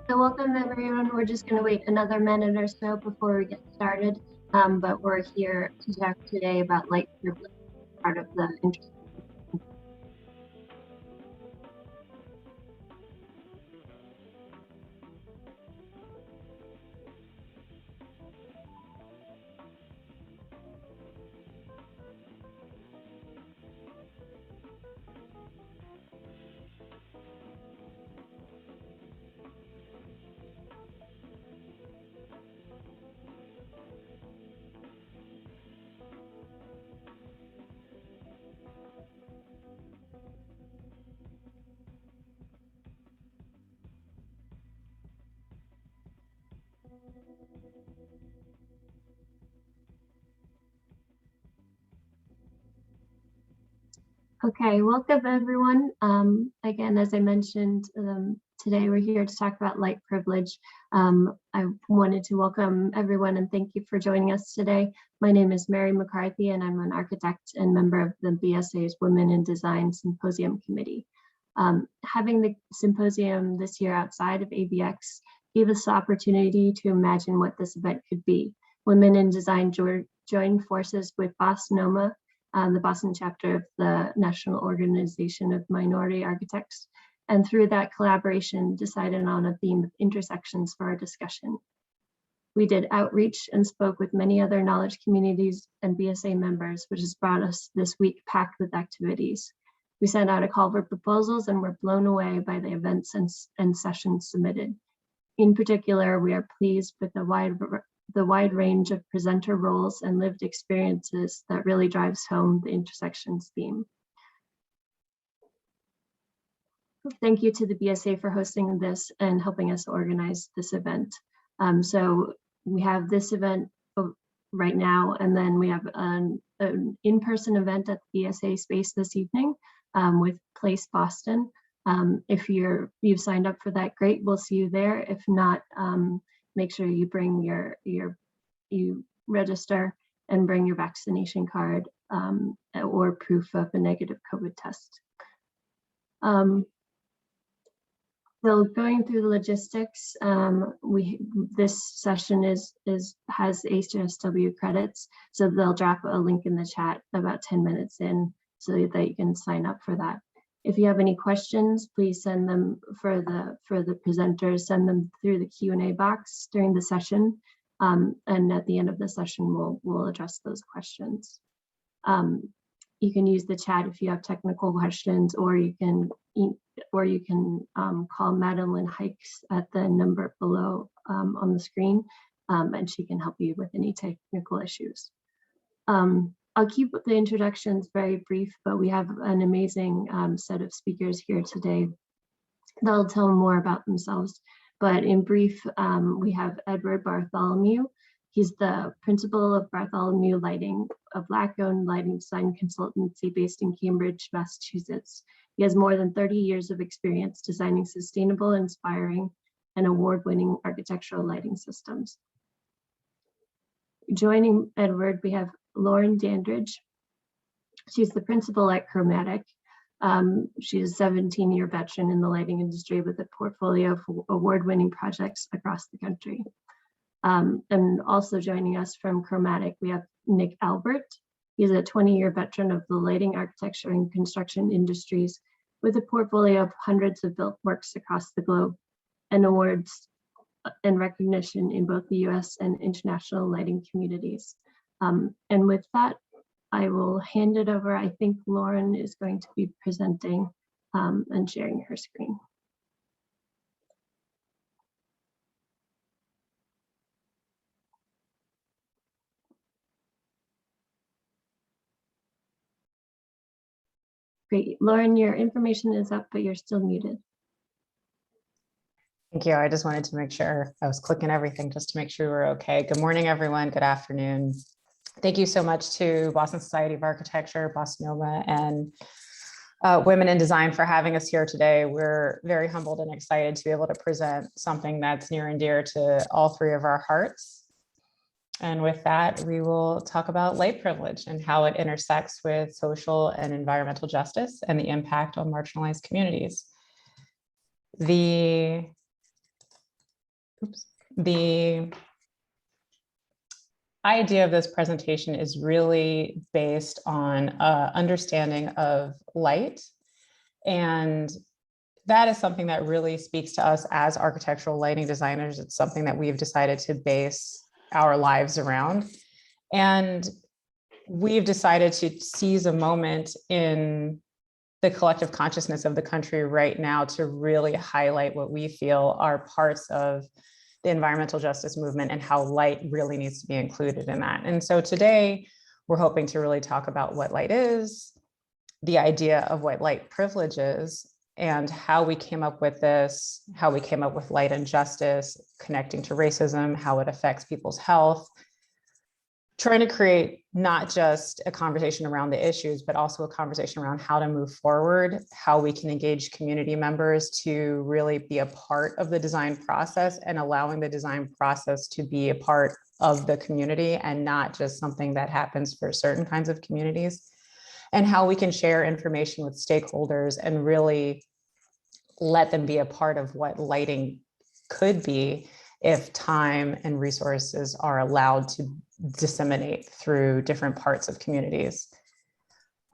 So welcome everyone. We're just going to wait another minute or so before we get started, but we're here to talk today about light privilege, part of the intersection. Okay, welcome everyone. Again, as I mentioned, today we're here to talk about light privilege. I wanted to welcome everyone and thank you for joining us today. My name is Mary McCarthy and I'm an architect and member of the BSA's Women in Design Symposium Committee. Having the symposium this year outside of ABX gave us the opportunity to imagine what this event could be. Women in Design joined forces with BosNOMA, the Boston chapter of the National Organization of Minority Architects, and through that collaboration decided on a theme of intersections for our discussion. We did outreach and spoke with many other knowledge communities and BSA members, which has brought us this week packed with activities. We sent out a call for proposals and were blown away by the events and sessions submitted. In particular, we are pleased with the wide range of presenter roles and lived experiences that really drives home the intersections theme. Thank you to the BSA for hosting this and helping us organize this event. So we have this event right now, and then we have an in-person event at the BSA space this evening with Place Boston. If you've signed up for that, great, we'll see you there. If not, make sure you bring you register and bring your vaccination card or proof of a negative COVID test. So going through the logistics, this session has HSW credits, so they'll drop a link in the chat about 10 minutes in so that you can sign up for that. If you have any questions, please send them for the presenters, send them through the Q&A box during the session. And at the end of the session, we'll address those questions. You can use the chat if you have technical questions, or you can call Madeline Hikes at the number below on the screen, and she can help you with any technical issues. I'll keep the introductions very brief, but we have an amazing set of speakers here today. They'll tell more about themselves. But in brief, we have Edward Bartholomew. He's the principal of Bartholomew Lighting, a Black-owned lighting design consultancy based in Cambridge, Massachusetts. He has more than 30 years of experience designing sustainable, inspiring, and award-winning architectural lighting systems. Joining Edward, we have Lauren Dandridge. She's the principal at Chromatic. She's a 17-year veteran in the lighting industry with a portfolio of award-winning projects across the country. And also joining us from Chromatic, we have Nick Albert. He's a 20-year veteran of the lighting, architecture, and construction industries with a portfolio of hundreds of built works across the globe and awards and recognition in both the US and international lighting communities. And with that, I will hand it over. I think Lauren is going to be presenting and sharing her screen. Great, Lauren, your information is up, but you're still muted. Thank you. I just wanted to make sure I was clicking everything just to make sure we're okay. Good morning, everyone. Good afternoon. Thank you so much to Boston Society of Architecture, BosNOMA, and Women in Design for having us here today. We're very humbled and excited to be able to present something that's near and dear to all three of our hearts. And with that, we will talk about light privilege and how it intersects with social and environmental justice and the impact on marginalized communities. The oops, the idea of this presentation is really based on understanding of light. And that is something that really speaks to us as architectural lighting designers. It's something that we've decided to base our lives around. And we've decided to seize a moment in the collective consciousness of the country right now to really highlight what we feel are parts of the environmental justice movement and how light really needs to be included in that. And so today we're hoping to really talk about what light is, the idea of what light privilege is, and how we came up with this, how we came up with light and justice, connecting to racism, how it affects people's health, trying to create not just a conversation around the issues, but also a conversation around how to move forward, how we can engage community members to really be a part of the design process and allowing the design process to be a part of the community and not just something that happens for certain kinds of communities, and how we can share information with stakeholders and really let them be a part of what lighting could be if time and resources are allowed to disseminate through different parts of communities.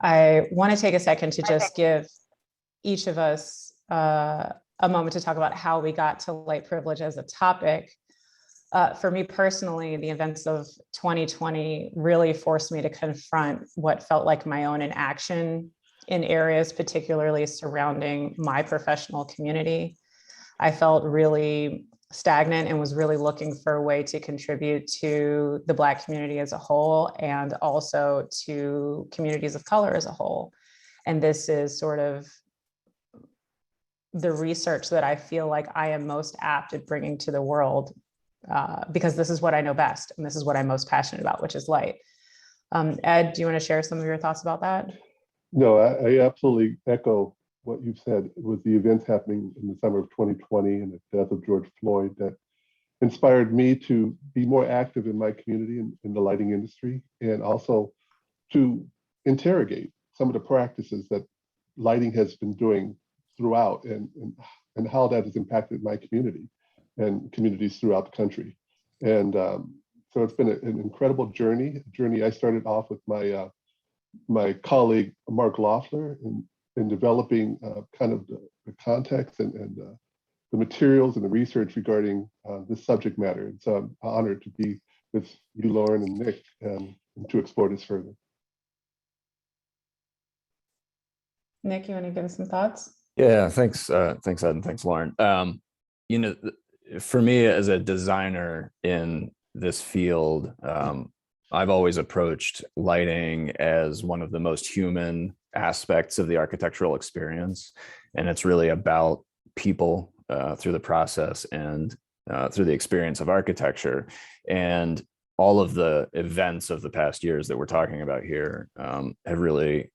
I want to take a second to just give each of us a moment to talk about how we got to light privilege as a topic. For me personally, the events of 2020 really forced me to confront what felt like my own inaction in areas particularly surrounding my professional community. I felt really stagnant and was really looking for a way to contribute to the Black community as a whole and also to communities of color as a whole. And this is sort of the research that I feel like I am most apt at bringing to the world because this is what I know best and this is what I'm most passionate about, which is light. Ed, do you want to share some of your thoughts about that? No, I absolutely echo what you've said with the events happening in the summer of 2020 and the death of George Floyd that inspired me to be more active in my community in the lighting industry and also to interrogate some of the practices that lighting has been doing throughout and how that has impacted my community and communities throughout the country. And so it's been an incredible journey, a journey I started off with my colleague, Mark Loeffler, in developing kind of the context and the materials and the research regarding this subject matter. And so I'm honored to be with you, Lauren and Nick, and to explore this further. Nick, you want to give us some thoughts? Yeah, thanks, Ed, and thanks, Lauren. You know, for me as a designer in this field, I've always approached lighting as one of the most human aspects of the architectural experience. And it's really about people through the process and through the experience of architecture. And all of the events of the past years that we're talking about here have really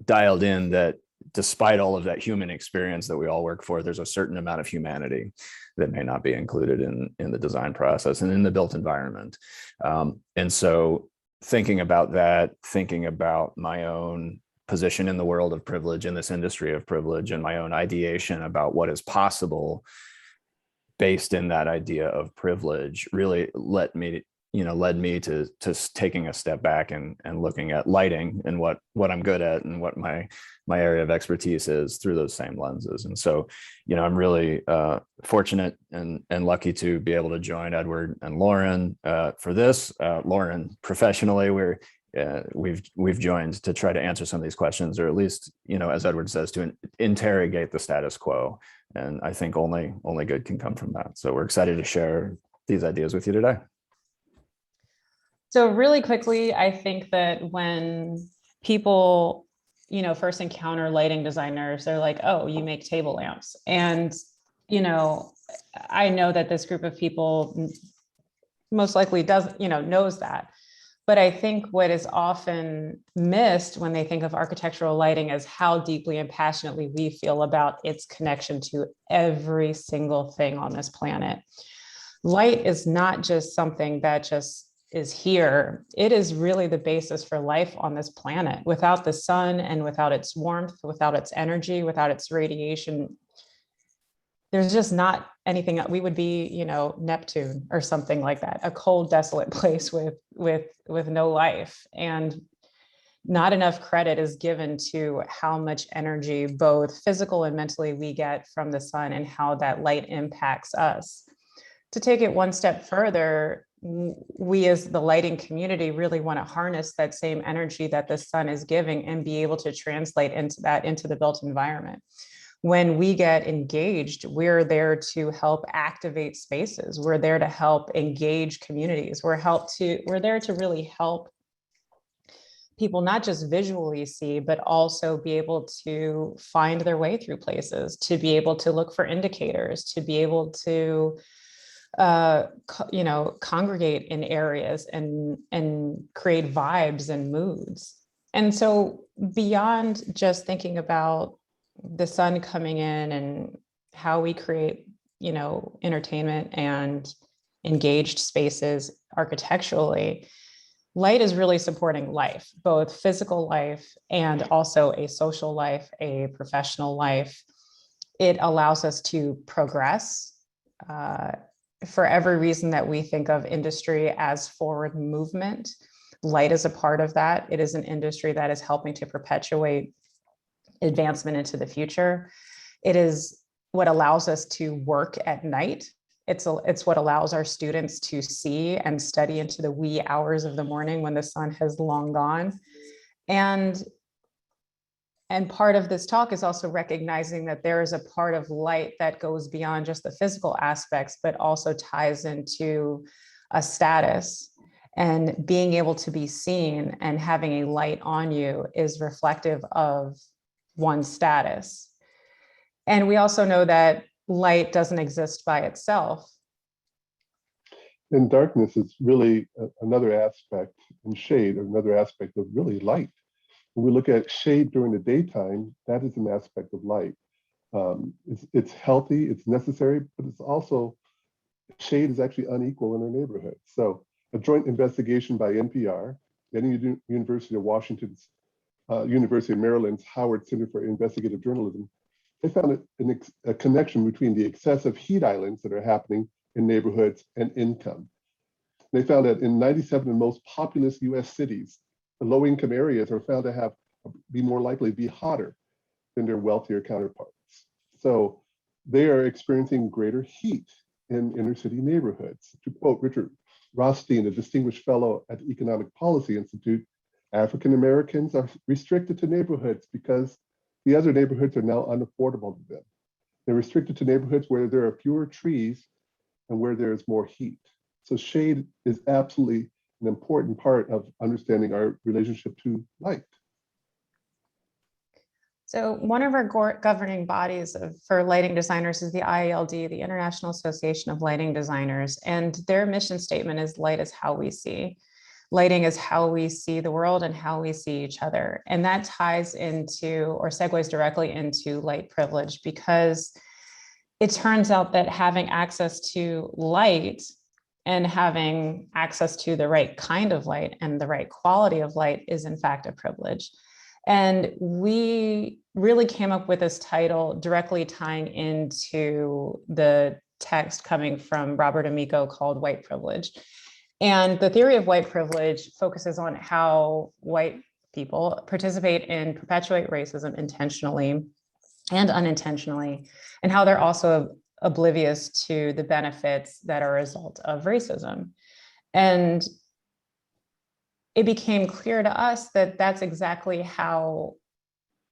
dialed in that despite all of that human experience that we all work for, there's a certain amount of humanity that may not be included in the design process and in the built environment. And so thinking about that, thinking about my own position in the world of privilege, in this industry of privilege, and my own ideation about what is possible based in that idea of privilege really led me to taking a step back and looking at lighting and what I'm good at and what my area of expertise is through those same lenses. And so, I'm really fortunate and lucky to be able to join Edward and Lauren for this. Lauren, professionally, we've joined to try to answer some of these questions, or at least, as Edward says, to interrogate the status quo. And I think only good can come from that. So we're excited to share these ideas with you today. So really quickly, I think that when people, first encounter lighting designers, they're like, oh, you make table lamps. And, I know that this group of people most likely knows that. But I think what is often missed when they think of architectural lighting is how deeply and passionately we feel about its connection to every single thing on this planet. Light is not just something that just is here. It is really the basis for life on this planet. Without the sun and without its warmth, without its energy, without its radiation, there's just not anything. We would be, you know, Neptune or something like that, a cold, desolate place with no life. And not enough credit is given to how much energy, both physical and mentally, we get from the sun and how that light impacts us. To take it one step further, we as the lighting community really want to harness that same energy that the sun is giving and be able to translate into that into the built environment. When we get engaged, we're there to help activate spaces. We're there to help engage communities. We're there to really help people not just visually see, but also be able to find their way through places, to be able to look for indicators, to be able to congregate in areas and create vibes and moods. And so beyond just thinking about the sun coming in and how we create, you know, entertainment and engaged spaces architecturally, light is really supporting life, both physical life and also a social life, a professional life. It allows us to progress. For every reason that we think of industry as forward movement, light is a part of that. It is an industry that is helping to perpetuate advancement into the future. It is what allows us to work at night. It's what allows our students to see and study into the wee hours of the morning when the sun has long gone. And part of this talk is also recognizing that there is a part of light that goes beyond just the physical aspects, but also ties into a status. And being able to be seen and having a light on you is reflective of one's status. And we also know that light doesn't exist by itself. And darkness is really another aspect, and shade, another aspect of really light. When we look at shade during the daytime, that is an aspect of light. It's healthy, it's necessary, but it's also, shade is actually unequal in our neighborhood. So a joint investigation by NPR, the University of Washington's, University of Maryland's Howard Center for Investigative Journalism, they found a connection between the excessive heat islands that are happening in neighborhoods and income. They found that in 97 of the most populous US cities, the low-income areas are found to be more likely to be hotter than their wealthier counterparts. So they are experiencing greater heat in inner city neighborhoods. To quote Richard Rothstein, a distinguished fellow at the Economic Policy Institute, African Americans are restricted to neighborhoods because the other neighborhoods are now unaffordable to them. They're restricted to neighborhoods where there are fewer trees and where there is more heat. So shade is absolutely an important part of understanding our relationship to light. So one of our governing bodies for lighting designers is the IALD, the International Association of Lighting Designers, and their mission statement is light is how we see. Lighting is how we see the world and how we see each other. And that ties into or segues directly into light privilege, because it turns out that having access to light and having access to the right kind of light and the right quality of light is in fact a privilege. And we really came up with this title directly tying into the text coming from Robert Amico called White Privilege. And the theory of white privilege focuses on how white people participate and perpetuate racism intentionally and unintentionally, and how they're also oblivious to the benefits that are a result of racism. And it became clear to us that that's exactly how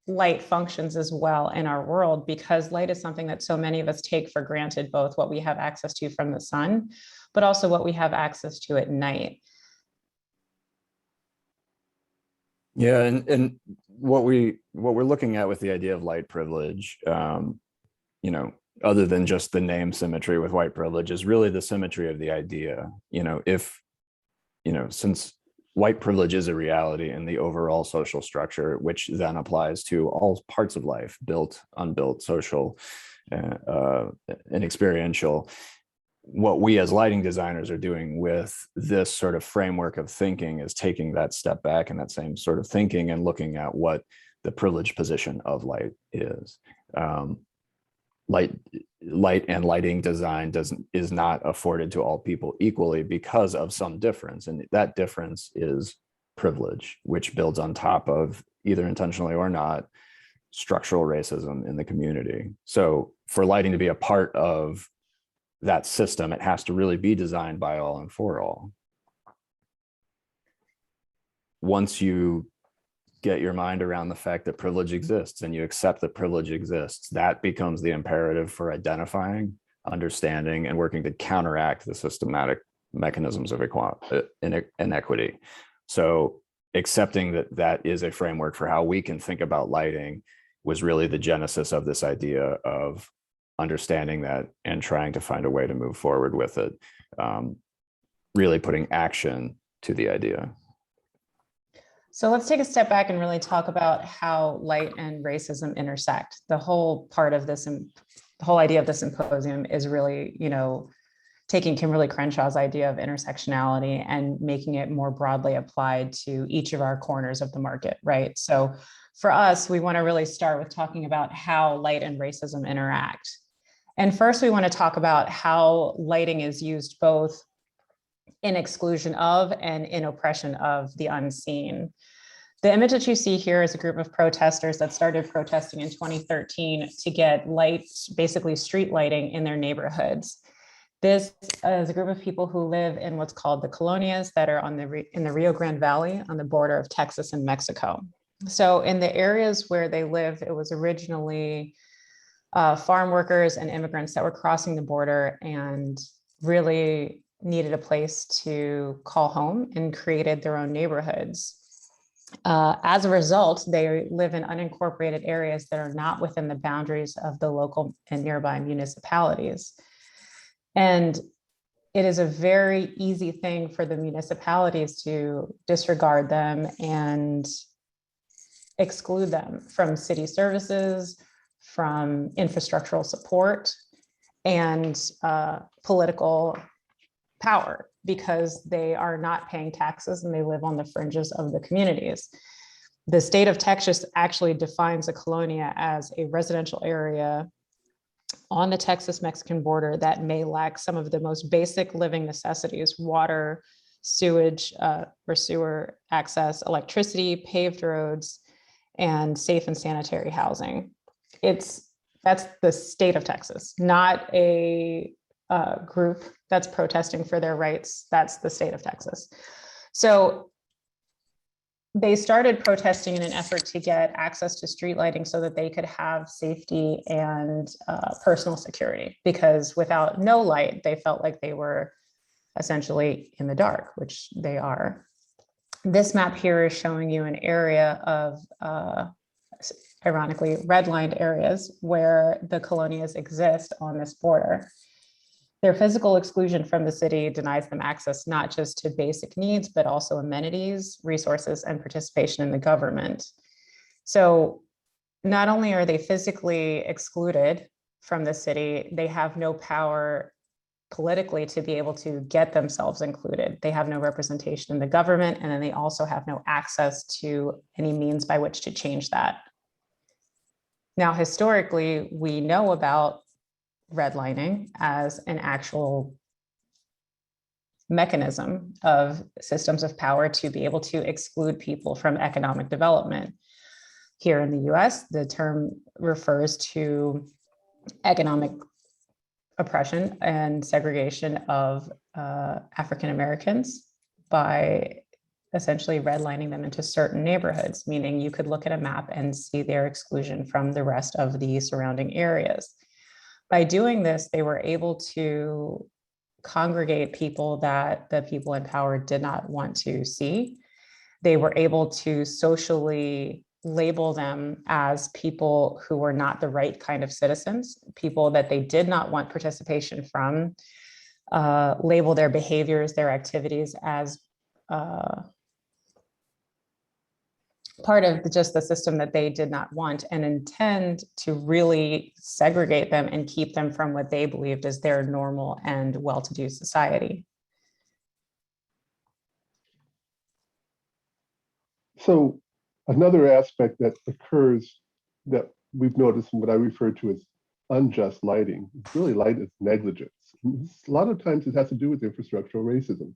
light functions as well in our world, because light is something that so many of us take for granted, both what we have access to from the sun, but also what we have access to at night. Yeah, and what we're looking at with the idea of light privilege, other than just the name symmetry with white privilege, is really the symmetry of the idea. Since white privilege is a reality in the overall social structure, which then applies to all parts of life, built, unbuilt, social, and experiential. What we as lighting designers are doing with this sort of framework of thinking is taking that step back and that same sort of thinking and looking at what the privileged position of light is. light and lighting design is not afforded to all people equally because of some difference, and that difference is privilege, which builds on top of, either intentionally or not, structural racism in the community. So for lighting to be a part of that system, it has to really be designed by all and for all. Once you get your mind around the fact that privilege exists and you accept that privilege exists, that becomes the imperative for identifying, understanding, and working to counteract the systematic mechanisms of inequity. So accepting that that is a framework for how we can think about lighting was really the genesis of this idea of understanding that and trying to find a way to move forward with it, really putting action to the idea. So let's take a step back and really talk about how light and racism intersect. The whole part of this, the whole idea of the symposium is really, taking Kimberly Crenshaw's idea of intersectionality and making it more broadly applied to each of our corners of the market, right? So for us, we want to really start with talking about how light and racism interact. And first, we want to talk about how lighting is used both in exclusion of and in oppression of the unseen. The image that you see here is a group of protesters that started protesting in 2013 to get lights, basically street lighting in their neighborhoods. This is a group of people who live in what's called the Colonias that are in the Rio Grande Valley on the border of Texas and Mexico. So in the areas where they live, it was originally farm workers and immigrants that were crossing the border and really needed a place to call home and created their own neighborhoods. As a result, they live in unincorporated areas that are not within the boundaries of the local and nearby municipalities. And it is a very easy thing for the municipalities to disregard them and exclude them from city services, from infrastructural support, and political power, because they are not paying taxes and they live on the fringes of the communities. The state of Texas actually defines a colonia as a residential area on the Texas-Mexican border that may lack some of the most basic living necessities: water, sewage, or sewer access, electricity, paved roads, and safe and sanitary housing. That's the state of Texas, not a group that's protesting for their rights. That's the state of Texas. So they started protesting in an effort to get access to street lighting so that they could have safety and personal security, because without no light, they felt like they were essentially in the dark, which they are. This map here is showing you an area of, ironically, redlined areas where the colonias exist on this border. Their physical exclusion from the city denies them access not just to basic needs, but also amenities, resources, and participation in the government. So not only are they physically excluded from the city, they have no power politically to be able to get themselves included. They have no representation in the government, and then they also have no access to any means by which to change that. Now, historically, we know about redlining as an actual mechanism of systems of power to be able to exclude people from economic development. Here in the US, the term refers to economic oppression and segregation of African Americans by essentially redlining them into certain neighborhoods, meaning you could look at a map and see their exclusion from the rest of the surrounding areas. By doing this, they were able to congregate people that the people in power did not want to see. They were able to socially label them as people who were not the right kind of citizens, people that they did not want participation from, label their behaviors, their activities as part of just the system that they did not want, and intend to really segregate them and keep them from what they believed is their normal and well-to-do society. So another aspect that occurs that we've noticed and what I refer to as unjust lighting. It's really light is negligence. A lot of times it has to do with infrastructural racism,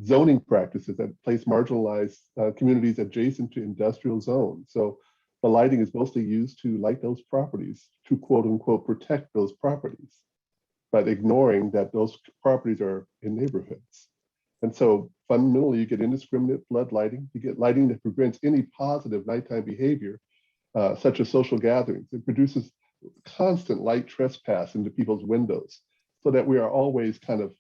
zoning practices that place marginalized communities adjacent to industrial zones. So the lighting is mostly used to light those properties, to quote unquote protect those properties, but ignoring that those properties are in neighborhoods. And so fundamentally, you get indiscriminate flood lighting. You get lighting that prevents any positive nighttime behavior, such as social gatherings. It produces constant light trespass into people's windows, so that we are always kind of,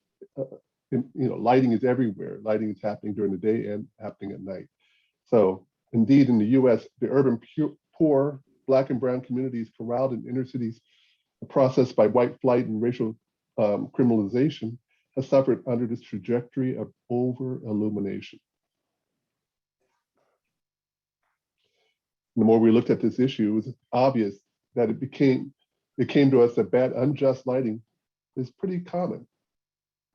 lighting is everywhere. Lighting is happening during the day and happening at night. So indeed, in the US, the urban poor, Black and brown communities corralled in inner cities, processed by white flight and racial criminalization, has suffered under this trajectory of over-illumination. The more we looked at this issue, it was obvious that it came to us that bad, unjust lighting is pretty common.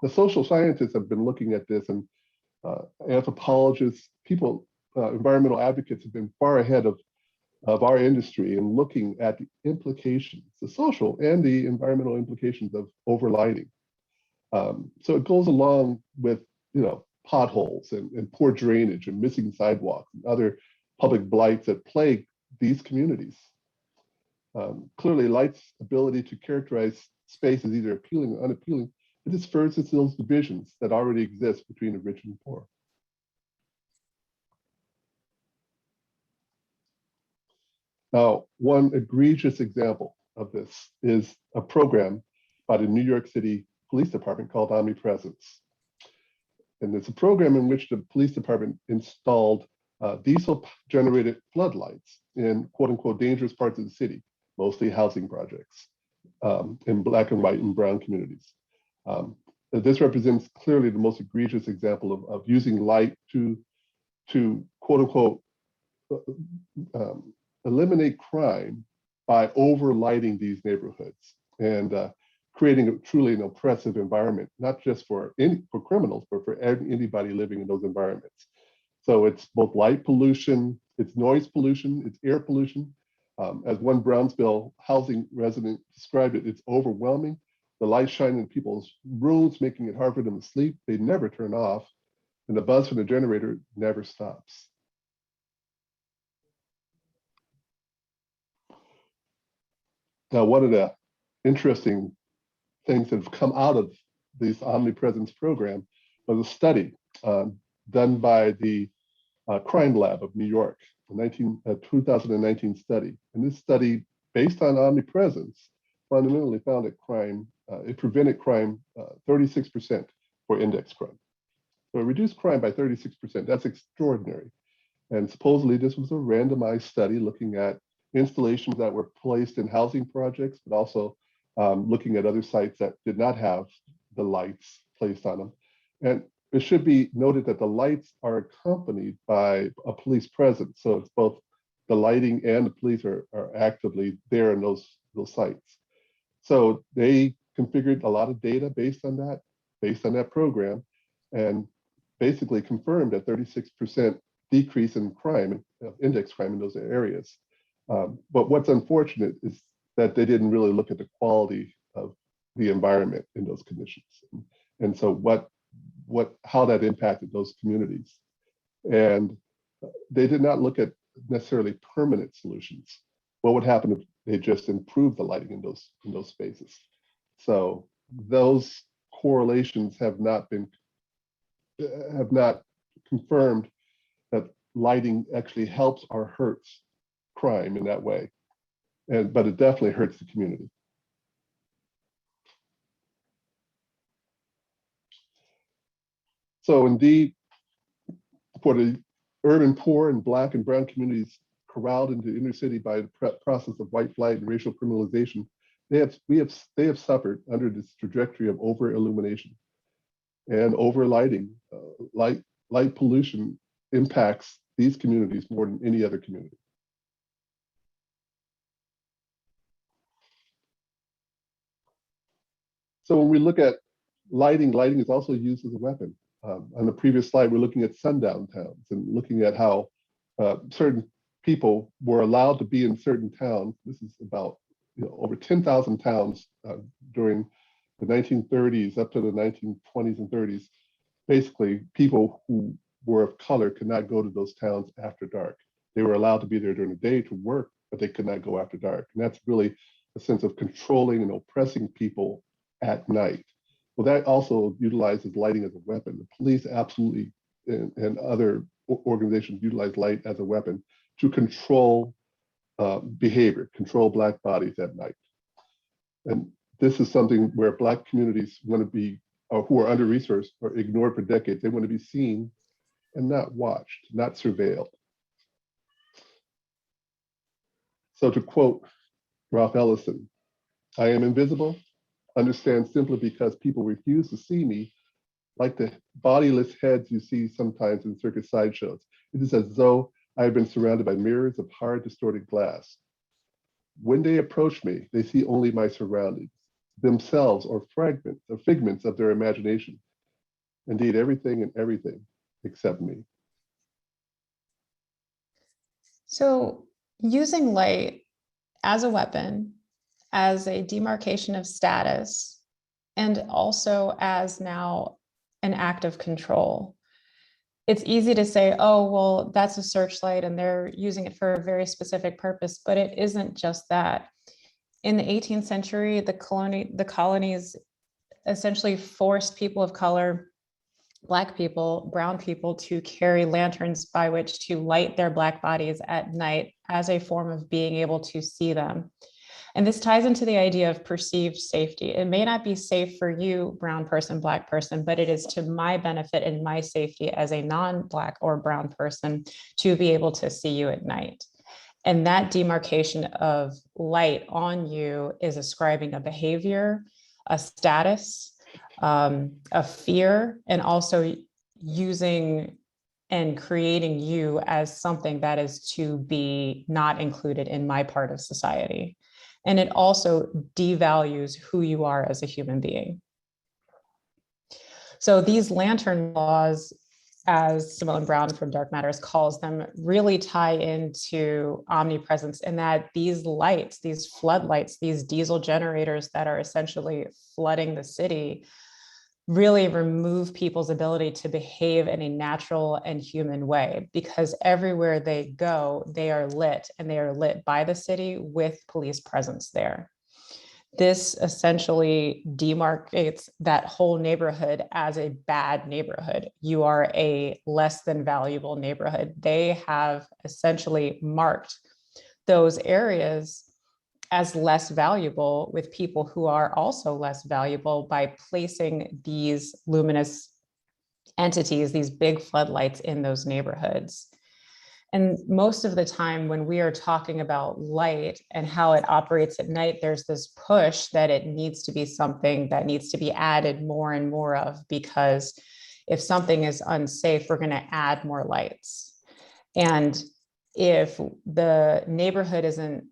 The social scientists have been looking at this, and anthropologists, people, environmental advocates have been far ahead of our industry in looking at the implications, the social and the environmental implications of overlighting. So it goes along with, potholes and poor drainage and missing sidewalks and other public blights that plague these communities. Clearly, light's ability to characterize space as either appealing or unappealing, it just furthers those divisions that already exist between the rich and the poor. Now, one egregious example of this is a program by the New York City Police Department called Omnipresence. And it's a program in which the police department installed diesel-generated floodlights in quote-unquote dangerous parts of the city, mostly housing projects in Black and white and brown communities. This represents clearly the most egregious example of using light to quote-unquote eliminate crime by overlighting these neighborhoods and creating truly an oppressive environment, not just for criminals, but for anybody living in those environments. So it's both light pollution, it's noise pollution, it's air pollution. As one Brownsville housing resident described it, it's overwhelming. The lights shine in people's rooms, making it hard for them to sleep. They never turn off, and the buzz from the generator never stops. Now, one of the interesting things that have come out of this Omnipresence program was a study done by the Crime Lab of New York, a 2019 study. And this study, based on Omnipresence, fundamentally found that crime, it prevented crime 36% for index crime. So it reduced crime by 36%. That's extraordinary. And supposedly this was a randomized study looking at installations that were placed in housing projects, but also looking at other sites that did not have the lights placed on them. And it should be noted that the lights are accompanied by a police presence. So it's both the lighting and the police are actively there in those sites. So they configured a lot of data based on that program, and basically confirmed a 36% decrease in crime, index crime in those areas. But what's unfortunate is that they didn't really look at the quality of the environment in those conditions. And so how that impacted those communities. And they did not look at necessarily permanent solutions. What would happen if they just improved the lighting in those spaces? So those correlations have not confirmed that lighting actually helps or hurts crime in that way. But it definitely hurts the community. So indeed, for the urban poor and Black and brown communities corralled into inner city by the process of white flight and racial criminalization, they have suffered under this trajectory of over illumination and over lighting. Light pollution impacts these communities more than any other community. So when we look at lighting is also used as a weapon. On the previous slide, we're looking at sundown towns and looking at how certain people were allowed to be in certain towns. This is about over over 10,000 towns during the 1930s up to the 1920s and 30s. Basically, people who were of color could not go to those towns after dark. They were allowed to be there during the day to work, but they could not go after dark. And that's really a sense of controlling and oppressing people at night. Well, that also utilizes lighting as a weapon. The police absolutely, and other organizations utilize light as a weapon to control behavior, control Black bodies at night. And this is something where Black communities want to be, or who are under-resourced or ignored for decades. They want to be seen and not watched, not surveilled. So to quote Ralph Ellison, "I am invisible, understand simply because people refuse to see me, like the bodiless heads you see sometimes in circus sideshows. It is as though I have been surrounded by mirrors of hard, distorted glass. When they approach me, they see only my surroundings, themselves or fragments or figments of their imagination. Indeed, everything and everything except me." So using light as a weapon, as a demarcation of status, and also as now an act of control. It's easy to say, oh, well, that's a searchlight and they're using it for a very specific purpose, but it isn't just that. In the 18th century, the colonies essentially forced people of color, Black people, brown people, to carry lanterns by which to light their Black bodies at night as a form of being able to see them. And this ties into the idea of perceived safety. It may not be safe for you, brown person, Black person, but it is to my benefit and my safety as a non-Black or brown person to be able to see you at night. And that demarcation of light on you is ascribing a behavior, a status, a fear, and also using and creating you as something that is to be not included in my part of society. And it also devalues who you are as a human being. So these lantern laws, as Simone Brown from Dark Matters calls them, really tie into omnipresence, in that these lights, these floodlights, these diesel generators that are essentially flooding the city, really remove people's ability to behave in a natural and human way, because everywhere they go, they are lit, and they are lit by the city with police presence there. This essentially demarcates that whole neighborhood as a bad neighborhood. You are a less than valuable neighborhood. They have essentially marked those areas as less valuable, with people who are also less valuable, by placing these luminous entities, these big floodlights in those neighborhoods. And most of the time when we are talking about light and how it operates at night, there's this push that it needs to be something that needs to be added more and more of, because if something is unsafe, we're going to add more lights. And if the neighborhood isn't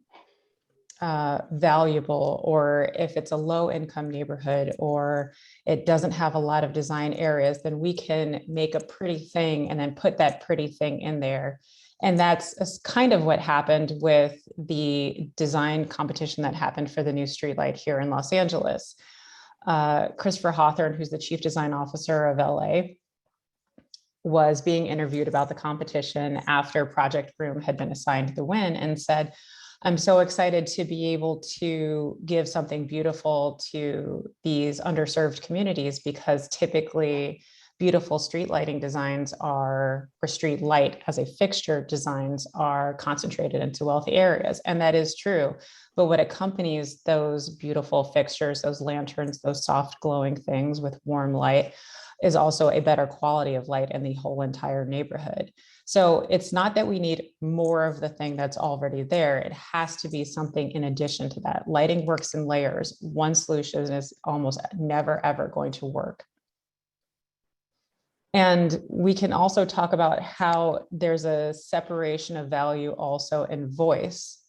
valuable, or if it's a low income neighborhood, or it doesn't have a lot of design areas, then we can make a pretty thing and then put that pretty thing in there. And that's kind of what happened with the design competition that happened for the new streetlight here in Los Angeles. Christopher Hawthorne, who's the chief design officer of LA, was being interviewed about the competition after Project Room had been assigned the win, and said, I'm so excited to be able to give something beautiful to these underserved communities, because typically beautiful street lighting designs or street light as a fixture designs are concentrated into wealthy areas. And that is true. But what accompanies those beautiful fixtures, those lanterns, those soft glowing things with warm light, is also a better quality of light in the whole entire neighborhood. So it's not that we need more of the thing that's already there. It has to be something in addition to that. Lighting works in layers. One solution is almost never, ever going to work. And we can also talk about how there's a separation of value also in voice.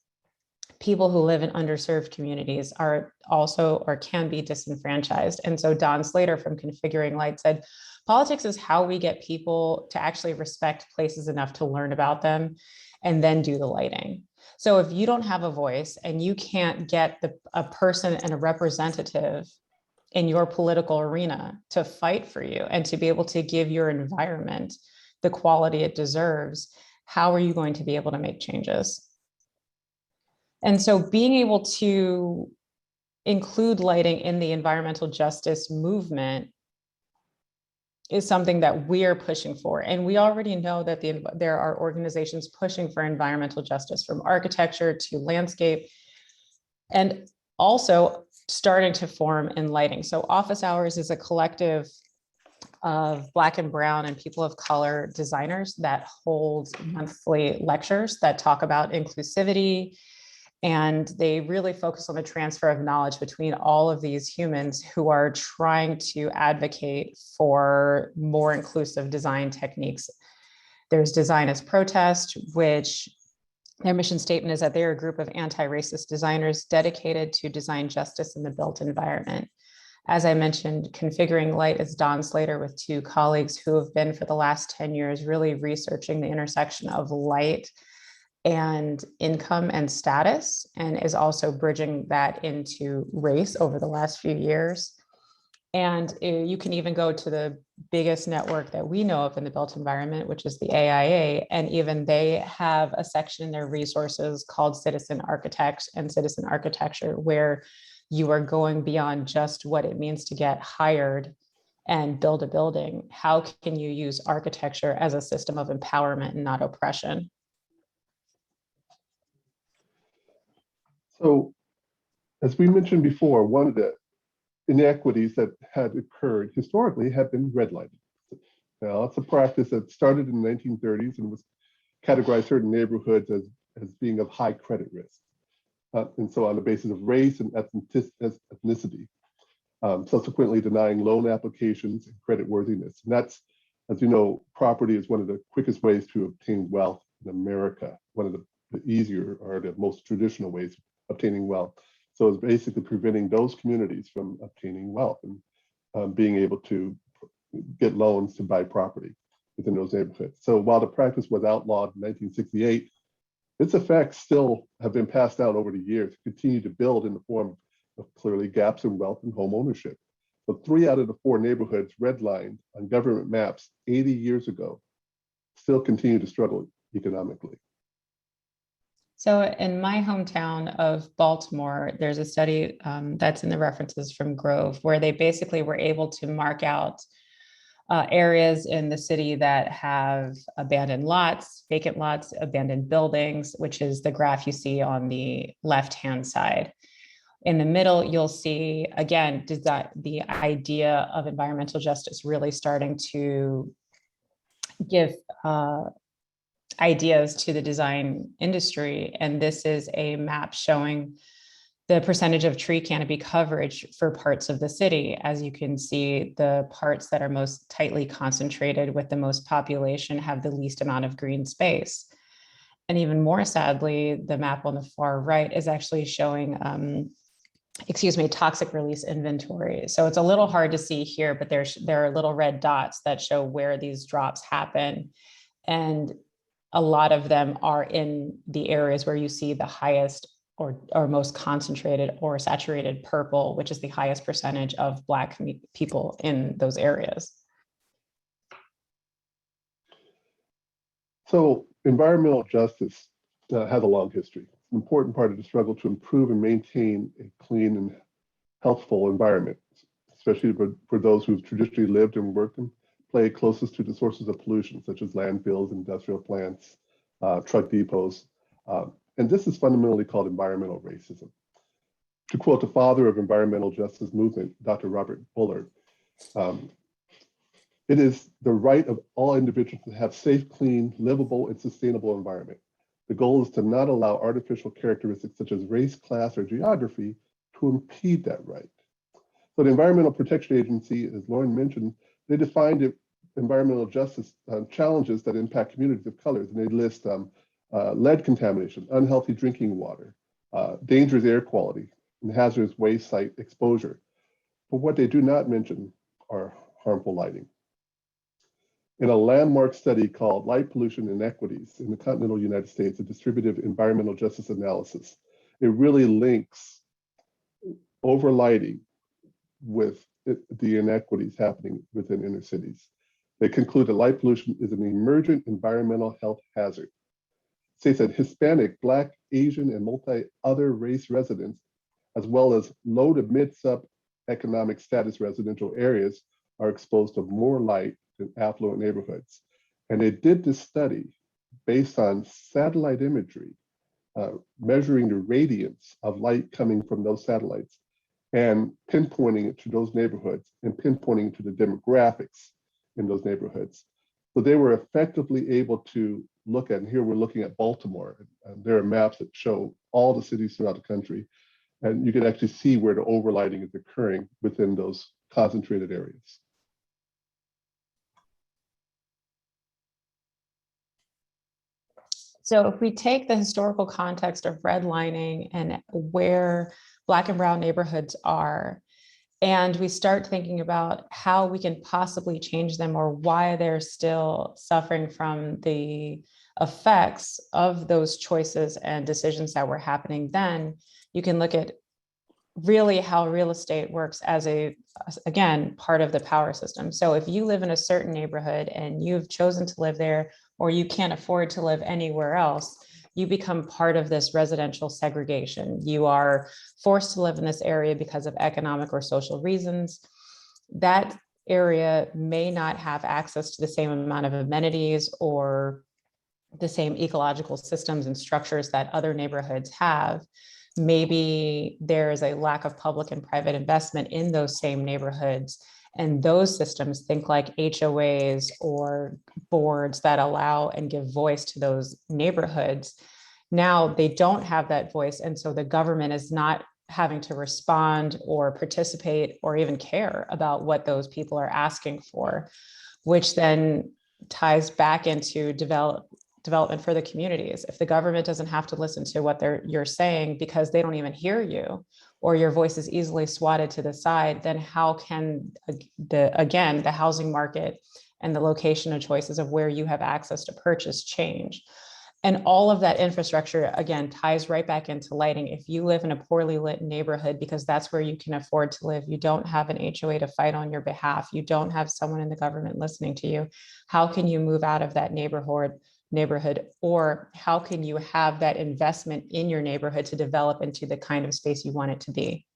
People who live in underserved communities are also, or can be, disenfranchised. And so Don Slater from Configuring Light said, politics is how we get people to actually respect places enough to learn about them and then do the lighting. So if you don't have a voice and you can't get a person and a representative in your political arena to fight for you and to be able to give your environment the quality it deserves, how are you going to be able to make changes? And so being able to include lighting in the environmental justice movement is something that we're pushing for. And we already know that there are organizations pushing for environmental justice, from architecture to landscape, and also starting to form in lighting. So Office Hours is a collective of Black and Brown and people of color designers that hold monthly lectures that talk about inclusivity. And they really focus on the transfer of knowledge between all of these humans who are trying to advocate for more inclusive design techniques. There's Design as Protest, which their mission statement is that they're a group of anti-racist designers dedicated to design justice in the built environment. As I mentioned, Configuring Light is Don Slater with two colleagues who have been for the last 10 years really researching the intersection of light and income and status, and is also bridging that into race over the last few years. And you can even go to the biggest network that we know of in the built environment, which is the AIA, and even they have a section in their resources called Citizen Architects and Citizen Architecture, where you are going beyond just what it means to get hired and build a building. How can you use architecture as a system of empowerment and not oppression? So, as we mentioned before, one of the inequities that had occurred historically had been redlining. Now, it's a practice that started in the 1930s and was categorized certain neighborhoods as being of high credit risk. And so on the basis of race and ethnicity, subsequently denying loan applications and credit worthiness. And that's, as you know, property is one of the quickest ways to obtain wealth in America, one of the easier or the most traditional ways of obtaining wealth. So it's basically preventing those communities from obtaining wealth and being able to get loans to buy property within those neighborhoods. So while the practice was outlawed in 1968, its effects still have been passed down over the years, continue to build in the form of clearly gaps in wealth and home ownership. So 3 out of the 4 neighborhoods redlined on government maps 80 years ago still continue to struggle economically. So in my hometown of Baltimore, there's a study that's in the references from Grove, where they basically were able to mark out areas in the city that have abandoned lots, vacant lots, abandoned buildings, which is the graph you see on the left-hand side. In the middle, you'll see, again, the idea of environmental justice really starting to give ideas to the design industry. And this is a map showing the percentage of tree canopy coverage for parts of the city. As you can see, the parts that are most tightly concentrated with the most population have the least amount of green space. And even more sadly, the map on the far right is actually showing, toxic release inventory. So it's a little hard to see here, but there are little red dots that show where these drops happen. And a lot of them are in the areas where you see the highest or most concentrated or saturated purple, which is the highest percentage of Black people in those areas. So environmental justice has a long history. It's an important part of the struggle to improve and maintain a clean and healthful environment, especially for those who've traditionally lived and worked and played closest to the sources of pollution, such as landfills, industrial plants, truck depots. And this is fundamentally called environmental racism. To quote the father of environmental justice movement, Dr. Robert Bullard, it is the right of all individuals to have safe, clean, livable, and sustainable environment. The goal is to not allow artificial characteristics such as race, class, or geography to impede that right. So the Environmental Protection Agency, as Lauren mentioned, they defined environmental justice challenges that impact communities of colors, and they list lead contamination, unhealthy drinking water, dangerous air quality, and hazardous waste site exposure. But what they do not mention are harmful lighting. in a landmark study called Light Pollution Inequities in the Continental United States, a distributive environmental justice analysis. It really links overlighting with the inequities happening within inner cities. They conclude that light pollution is an emergent environmental health hazard. It states that Hispanic, Black, Asian, and multi-other race residents, as well as low to mid sub-economic status residential areas, are exposed to more light than affluent neighborhoods. And they did this study based on satellite imagery, measuring the radiance of light coming from those satellites and pinpointing it to those neighborhoods and pinpointing it to the demographics in those neighborhoods. So they were effectively able to look at, and here we're looking at Baltimore, and there are maps that show all the cities throughout the country, and you can actually see where the overlighting is occurring within those concentrated areas. So if we take the historical context of redlining and where Black and brown neighborhoods are, and we start thinking about how we can possibly change them or why they're still suffering from the effects of those choices and decisions that were happening then, you can look at really how real estate works as again, part of the power system. So if you live in a certain neighborhood and you've chosen to live there, or you can't afford to live anywhere else, you become part of this residential segregation. You are forced to live in this area because of economic or social reasons. That area may not have access to the same amount of amenities or the same ecological systems and structures that other neighborhoods have. Maybe there is a lack of public and private investment in those same neighborhoods. And those systems, think like HOAs or boards that allow and give voice to those neighborhoods. Now they don't have that voice. And so the government is not having to respond or participate or even care about what those people are asking for, which then ties back into development for the communities. If the government doesn't have to listen to what you're saying because they don't even hear you, or your voice is easily swatted to the side, then how can the housing market and the location of choices of where you have access to purchase change? And all of that infrastructure, again, ties right back into lighting. If you live in a poorly lit neighborhood because that's where you can afford to live, you don't have an HOA to fight on your behalf, you don't have someone in the government listening to you, how can you move out of that neighborhood, or how can you have that investment in your neighborhood to develop into the kind of space you want it to be?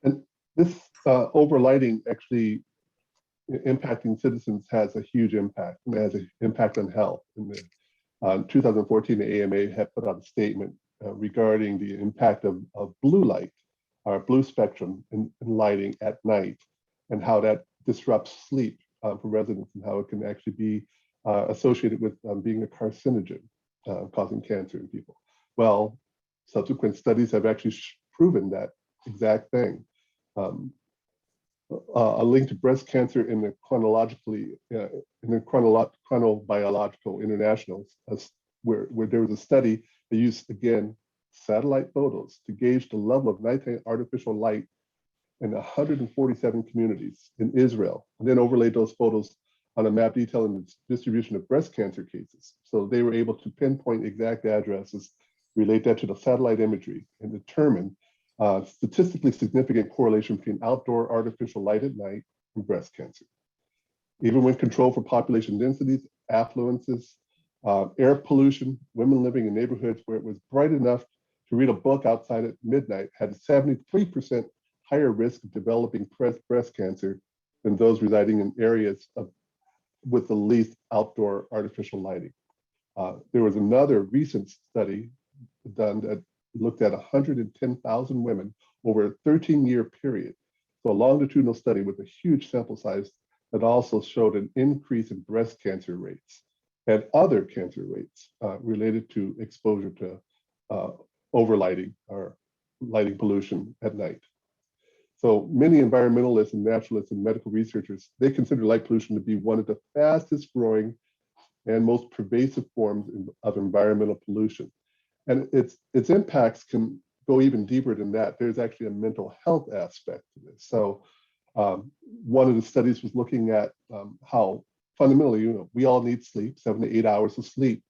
And this overlighting actually impacting citizens has a huge impact, and has an impact on health. In 2014, the AMA had put out a statement regarding the impact of blue light, or blue spectrum in lighting at night, and how that disrupts sleep for residents, and how it can actually be associated with being a carcinogen, causing cancer in people. Well, subsequent studies have actually proven that exact thing. A link to breast cancer in the chronobiological internationals, where there was a study that used, again, satellite photos to gauge the level of nighttime artificial light in 147 communities in Israel, and then overlaid those photos on a map detailing the distribution of breast cancer cases. So they were able to pinpoint exact addresses, relate that to the satellite imagery, and determine statistically significant correlation between outdoor artificial light at night and breast cancer. Even when controlled for population densities, affluences, air pollution, women living in neighborhoods where it was bright enough to read a book outside at midnight had a 73% higher risk of developing breast cancer than those residing in areas with the least outdoor artificial lighting. There was another recent study done that looked at 110,000 women over a 13-year period. So a longitudinal study with a huge sample size that also showed an increase in breast cancer rates and other cancer rates related to exposure to overlighting or lighting pollution at night. So many environmentalists and naturalists and medical researchers, they consider light pollution to be one of the fastest growing and most pervasive forms of environmental pollution. And its impacts can go even deeper than that. There's actually a mental health aspect to this. So One of the studies was looking at how fundamentally, we all need sleep, 7 to 8 hours of sleep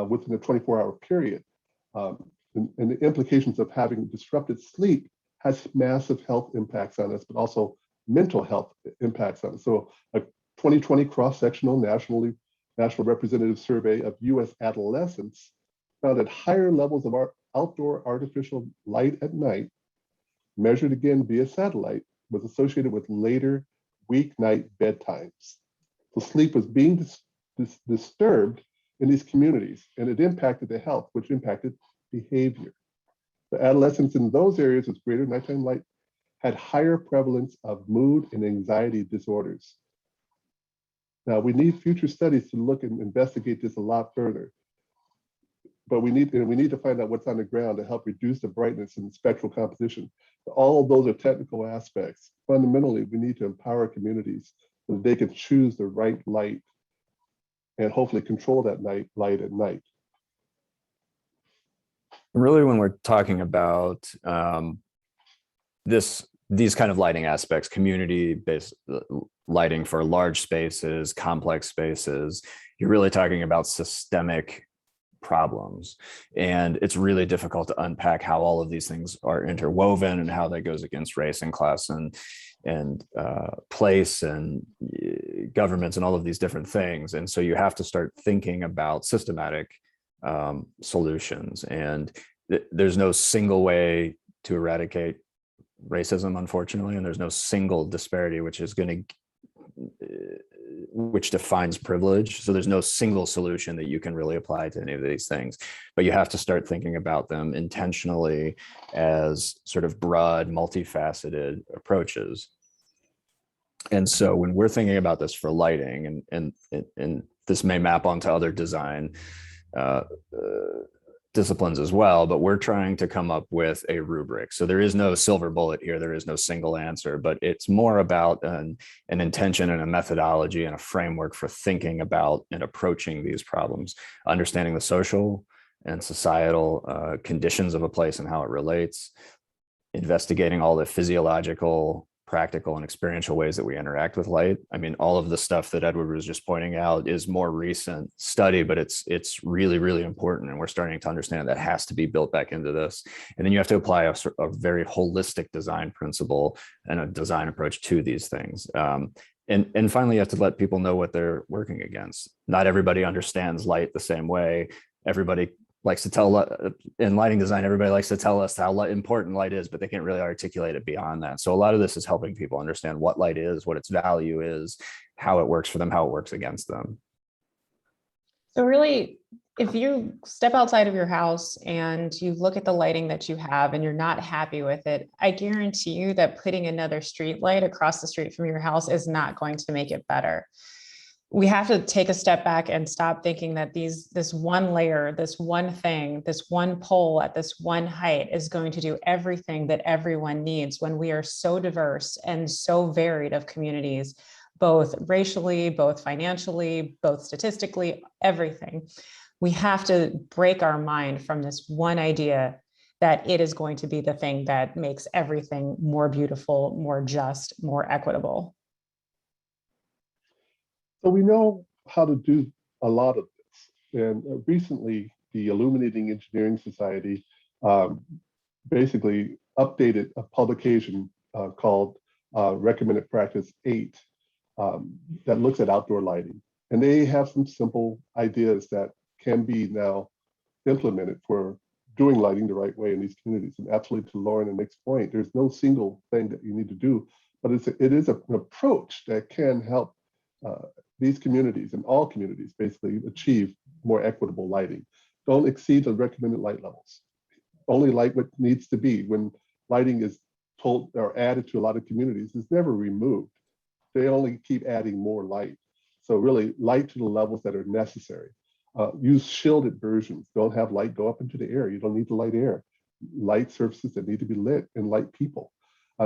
within a 24-hour period. And the implications of having disrupted sleep has massive health impacts on us, but also mental health impacts on us. So a 2020 cross-sectional national representative survey of US adolescents found that higher levels of our outdoor artificial light at night, measured again via satellite, was associated with later weeknight bedtimes. So sleep was being disturbed in these communities, and it impacted the health, which impacted behavior. The adolescents in those areas with greater nighttime light had higher prevalence of mood and anxiety disorders. Now, we need future studies to look and investigate this a lot further. But we need to find out what's on the ground to help reduce the brightness and the spectral composition. All of those are technical aspects. Fundamentally, we need to empower communities so that they can choose the right light and hopefully control that light at night. Really, when we're talking about these kind of lighting aspects, community-based lighting for large spaces, complex spaces, you're really talking about systemic problems. And it's really difficult to unpack how all of these things are interwoven and how that goes against race and class and place and governments and all of these different things. And so you have to start thinking about systematic solutions. And there's no single way to eradicate racism, unfortunately, and there's no single disparity which defines privilege. So there's no single solution that you can really apply to any of these things, but you have to start thinking about them intentionally as sort of broad, multifaceted approaches. And so when we're thinking about this for lighting, and this may map onto other design disciplines as well, but we're trying to come up with a rubric. So there is no silver bullet here. There is no single answer, but it's more about an intention and a methodology and a framework for thinking about and approaching these problems, understanding the social and societal conditions of a place and how it relates, investigating all the physiological, practical, and experiential ways that we interact with light. I mean, all of the stuff that Edward was just pointing out is more recent study, but it's really, really important. And we're starting to understand that has to be built back into this. And then you have to apply a very holistic design principle and a design approach to these things. And finally, you have to let people know what they're working against. Not everybody understands light the same way. Everybody likes to tell, in lighting design, everybody likes to tell us how important light is, but they can't really articulate it beyond that. So a lot of this is helping people understand what light is, what its value is, how it works for them, how it works against them. So really, if you step outside of your house and you look at the lighting that you have and you're not happy with it, I guarantee you that putting another street light across the street from your house is not going to make it better. We have to take a step back and stop thinking that this one layer, this one thing, this one pole at this one height is going to do everything that everyone needs when we are so diverse and so varied of communities, both racially, both financially, both statistically, everything. We have to break our mind from this one idea that it is going to be the thing that makes everything more beautiful, more just, more equitable. So we know how to do a lot of this. And recently, the Illuminating Engineering Society basically updated a publication called Recommended Practice 8 that looks at outdoor lighting. And they have some simple ideas that can be now implemented for doing lighting the right way in these communities. And absolutely, to Lauren and Nick's point, there's no single thing that you need to do, but it is an approach that can help these communities and all communities basically achieve more equitable lighting. Don't exceed the recommended light levels. Only light what needs to be. When lighting is told or added to a lot of communities, it's never removed. They only keep adding more light. So really light to the levels that are necessary. Use shielded versions. Don't have light go up into the air. You don't need to light air. Light surfaces that need to be lit and light people.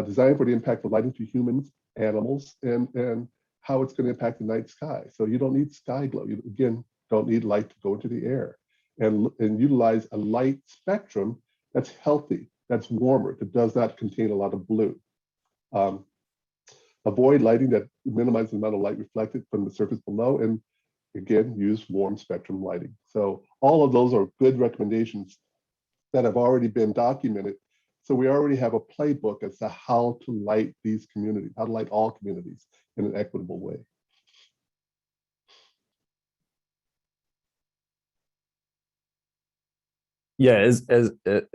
Designed for the impact of lighting to humans, animals, and how it's going to impact the night sky. So you don't need sky glow. You, again, don't need light to go into the air. And utilize a light spectrum that's healthy, that's warmer, that does not contain a lot of blue. avoid lighting that minimizes the amount of light reflected from the surface below, and again, use warm spectrum lighting. So all of those are good recommendations that have already been documented. So we already have a playbook as to how to light these communities, how to light all communities in an equitable way. Yeah, as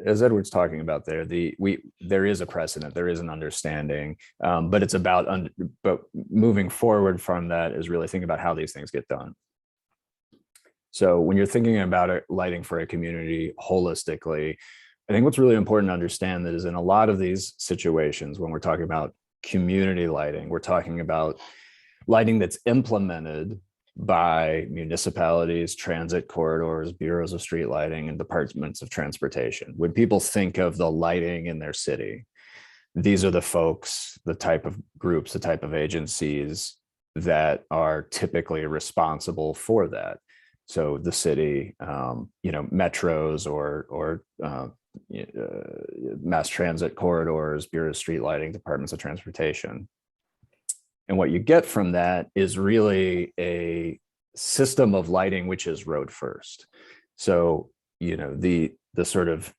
Edward's talking about there, there is a precedent, there is an understanding, but it's about but moving forward from that is really thinking about how these things get done. So when you're thinking about lighting for a community holistically, I think what's really important to understand that is in a lot of these situations, when we're talking about community lighting, we're talking about lighting that's implemented by municipalities, transit corridors, bureaus of street lighting, and departments of transportation. When people think of the lighting in their city, these are the folks, the type of groups, the type of agencies that are typically responsible for that. So the city, metros or mass transit corridors, bureau of street lighting, departments of transportation. And what you get from that is really a system of lighting which is road first. So, the sort of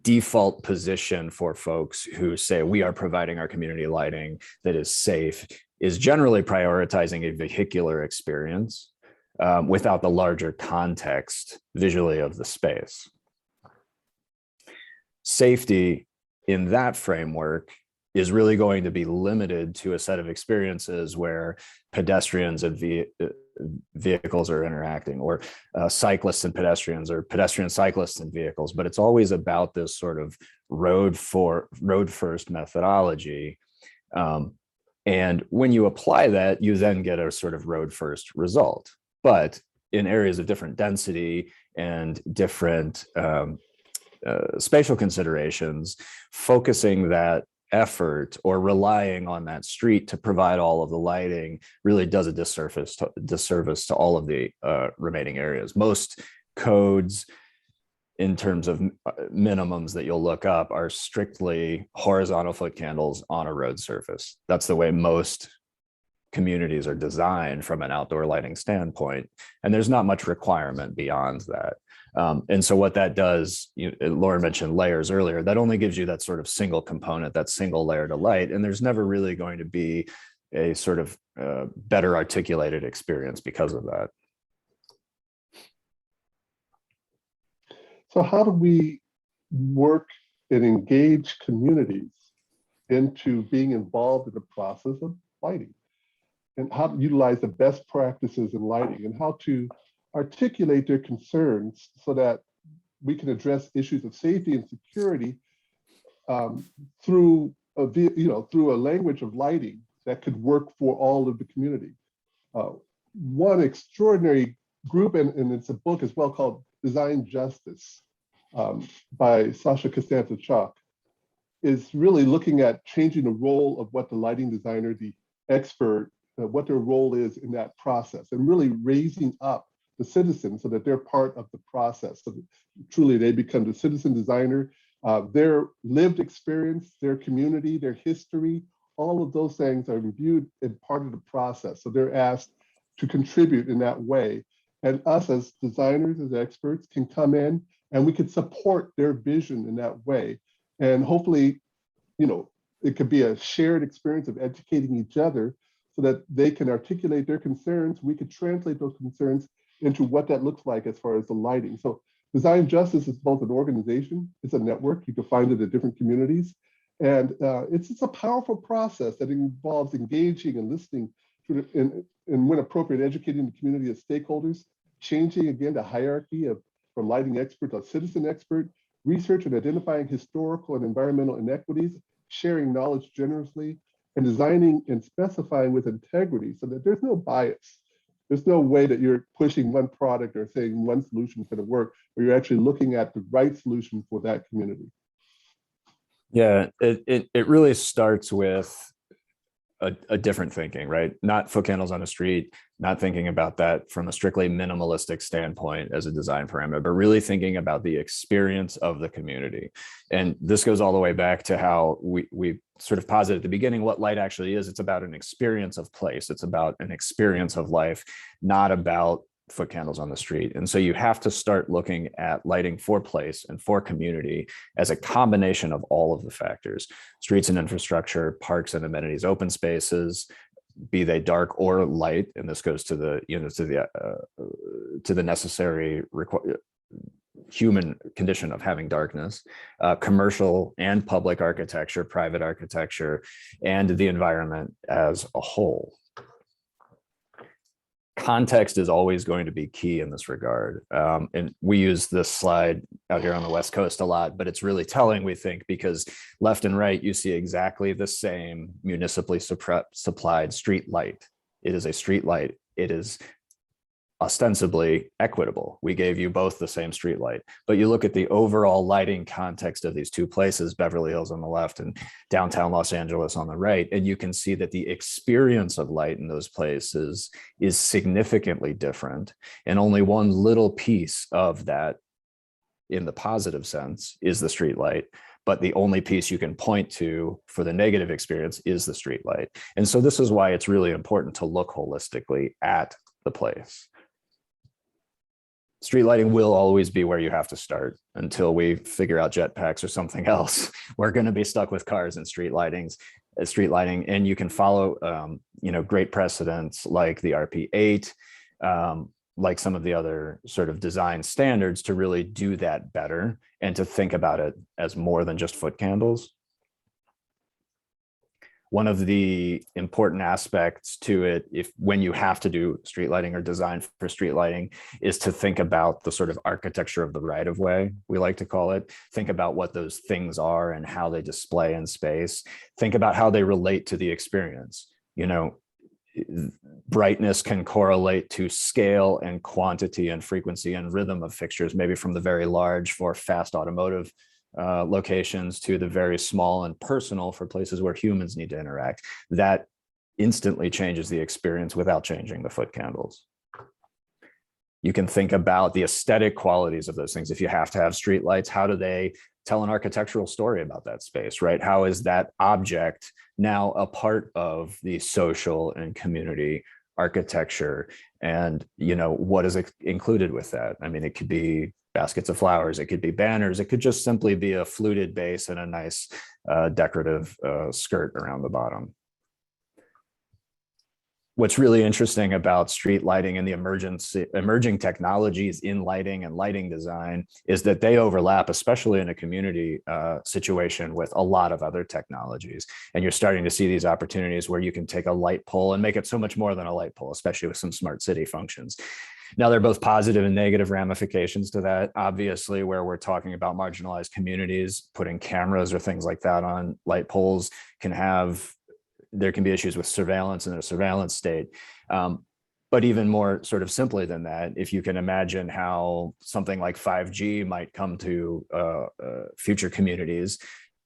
default position for folks who say we are providing our community lighting that is safe is generally prioritizing a vehicular experience without the larger context visually of the space. Safety in that framework is really going to be limited to a set of experiences where pedestrians and vehicles are interacting, or cyclists and pedestrians, or pedestrian cyclists and vehicles. But it's always about this sort of road first methodology. And when you apply that, you then get a sort of road first result. But in areas of different density and different spatial considerations, focusing that effort or relying on that street to provide all of the lighting really does a disservice to all of the remaining areas. Most codes in terms of minimums that you'll look up are strictly horizontal foot candles on a road surface. That's the way most communities are designed from an outdoor lighting standpoint, and there's not much requirement beyond that. And so what that does, Lauren mentioned layers earlier, that only gives you that sort of single component, that single layer to light, and there's never really going to be a sort of better articulated experience because of that. So how do we work and engage communities into being involved in the process of lighting, and how to utilize the best practices in lighting, and how to articulate their concerns so that we can address issues of safety and security through a language of lighting that could work for all of the community. One extraordinary group, and it's a book as well, called Design Justice by Sasha Costanza-Chock, is really looking at changing the role of what the lighting designer, the expert, what their role is in that process, and really raising up the citizens so that they're part of the process, so that truly they become the citizen designer. Their lived experience, their community, their history, all of those things are viewed in part of the process. So they're asked to contribute in that way. And us as designers, as experts, can come in and we can support their vision in that way. And hopefully, it could be a shared experience of educating each other so that they can articulate their concerns. We could translate those concerns into what that looks like as far as the lighting. So Design Justice is both an organization, it's a network. You can find it at different communities. And it's a powerful process that involves engaging and listening to and when appropriate, educating the community as stakeholders, changing again the hierarchy from lighting expert to citizen expert, research and identifying historical and environmental inequities, sharing knowledge generously, and designing and specifying with integrity so that there's no bias. There's no way that you're pushing one product or saying one solution is going to work, or you're actually looking at the right solution for that community. Yeah, it really starts with a different thinking, right? Not foot candles on the street, not thinking about that from a strictly minimalistic standpoint as a design parameter, but really thinking about the experience of the community. And this goes all the way back to how we sort of posited at the beginning what light actually is. It's about an experience of place. It's about an experience of life, not about foot candles on the street. And so you have to start looking at lighting for place and for community as a combination of all of the factors: streets and infrastructure, parks and amenities, open spaces, be they dark or light. And this goes to the, to the necessary human condition of having darkness, commercial and public architecture, private architecture, and the environment as a whole. Context is always going to be key in this regard. And we use this slide out here on the West Coast a lot, but it's really telling, we think, because left and right, you see exactly the same municipally supplied street light. It is a street light. It is ostensibly equitable. We gave you both the same street light, but you look at the overall lighting context of these two places, Beverly Hills on the left and downtown Los Angeles on the right, and you can see that the experience of light in those places is significantly different. And only one little piece of that, in the positive sense, is the street light. But the only piece you can point to for the negative experience is the street light. And so this is why it's really important to look holistically at the place. Street lighting will always be where you have to start until we figure out jetpacks or something else. We're going to be stuck with cars and street lighting, and you can follow, great precedents like the RP8, like some of the other sort of design standards to really do that better and to think about it as more than just foot candles. One of the important aspects to it, when you have to do street lighting or design for street lighting, is to think about the sort of architecture of the right of way, we like to call it. Think about what those things are and how they display in space. Think about how they relate to the experience. Brightness can correlate to scale and quantity and frequency and rhythm of fixtures, maybe from the very large for fast automotive locations to the very small and personal for places where humans need to interact. That instantly changes the experience without changing the foot candles. You can think about the aesthetic qualities of those things. If you have to have street lights, how do they tell an architectural story about that space, right? How is that object now a part of the social and community architecture? And, what is included with that? I mean, it could be baskets of flowers, it could be banners, it could just simply be a fluted base and a nice decorative skirt around the bottom. What's really interesting about street lighting and the emerging technologies in lighting and lighting design is that they overlap, especially in a community situation, with a lot of other technologies. And you're starting to see these opportunities where you can take a light pole and make it so much more than a light pole, especially with some smart city functions. Now, there are both positive and negative ramifications to that. Obviously, where we're talking about marginalized communities, putting cameras or things like that on light poles there can be issues with surveillance in a surveillance state. But even more sort of simply than that, if you can imagine how something like 5G might come to future communities,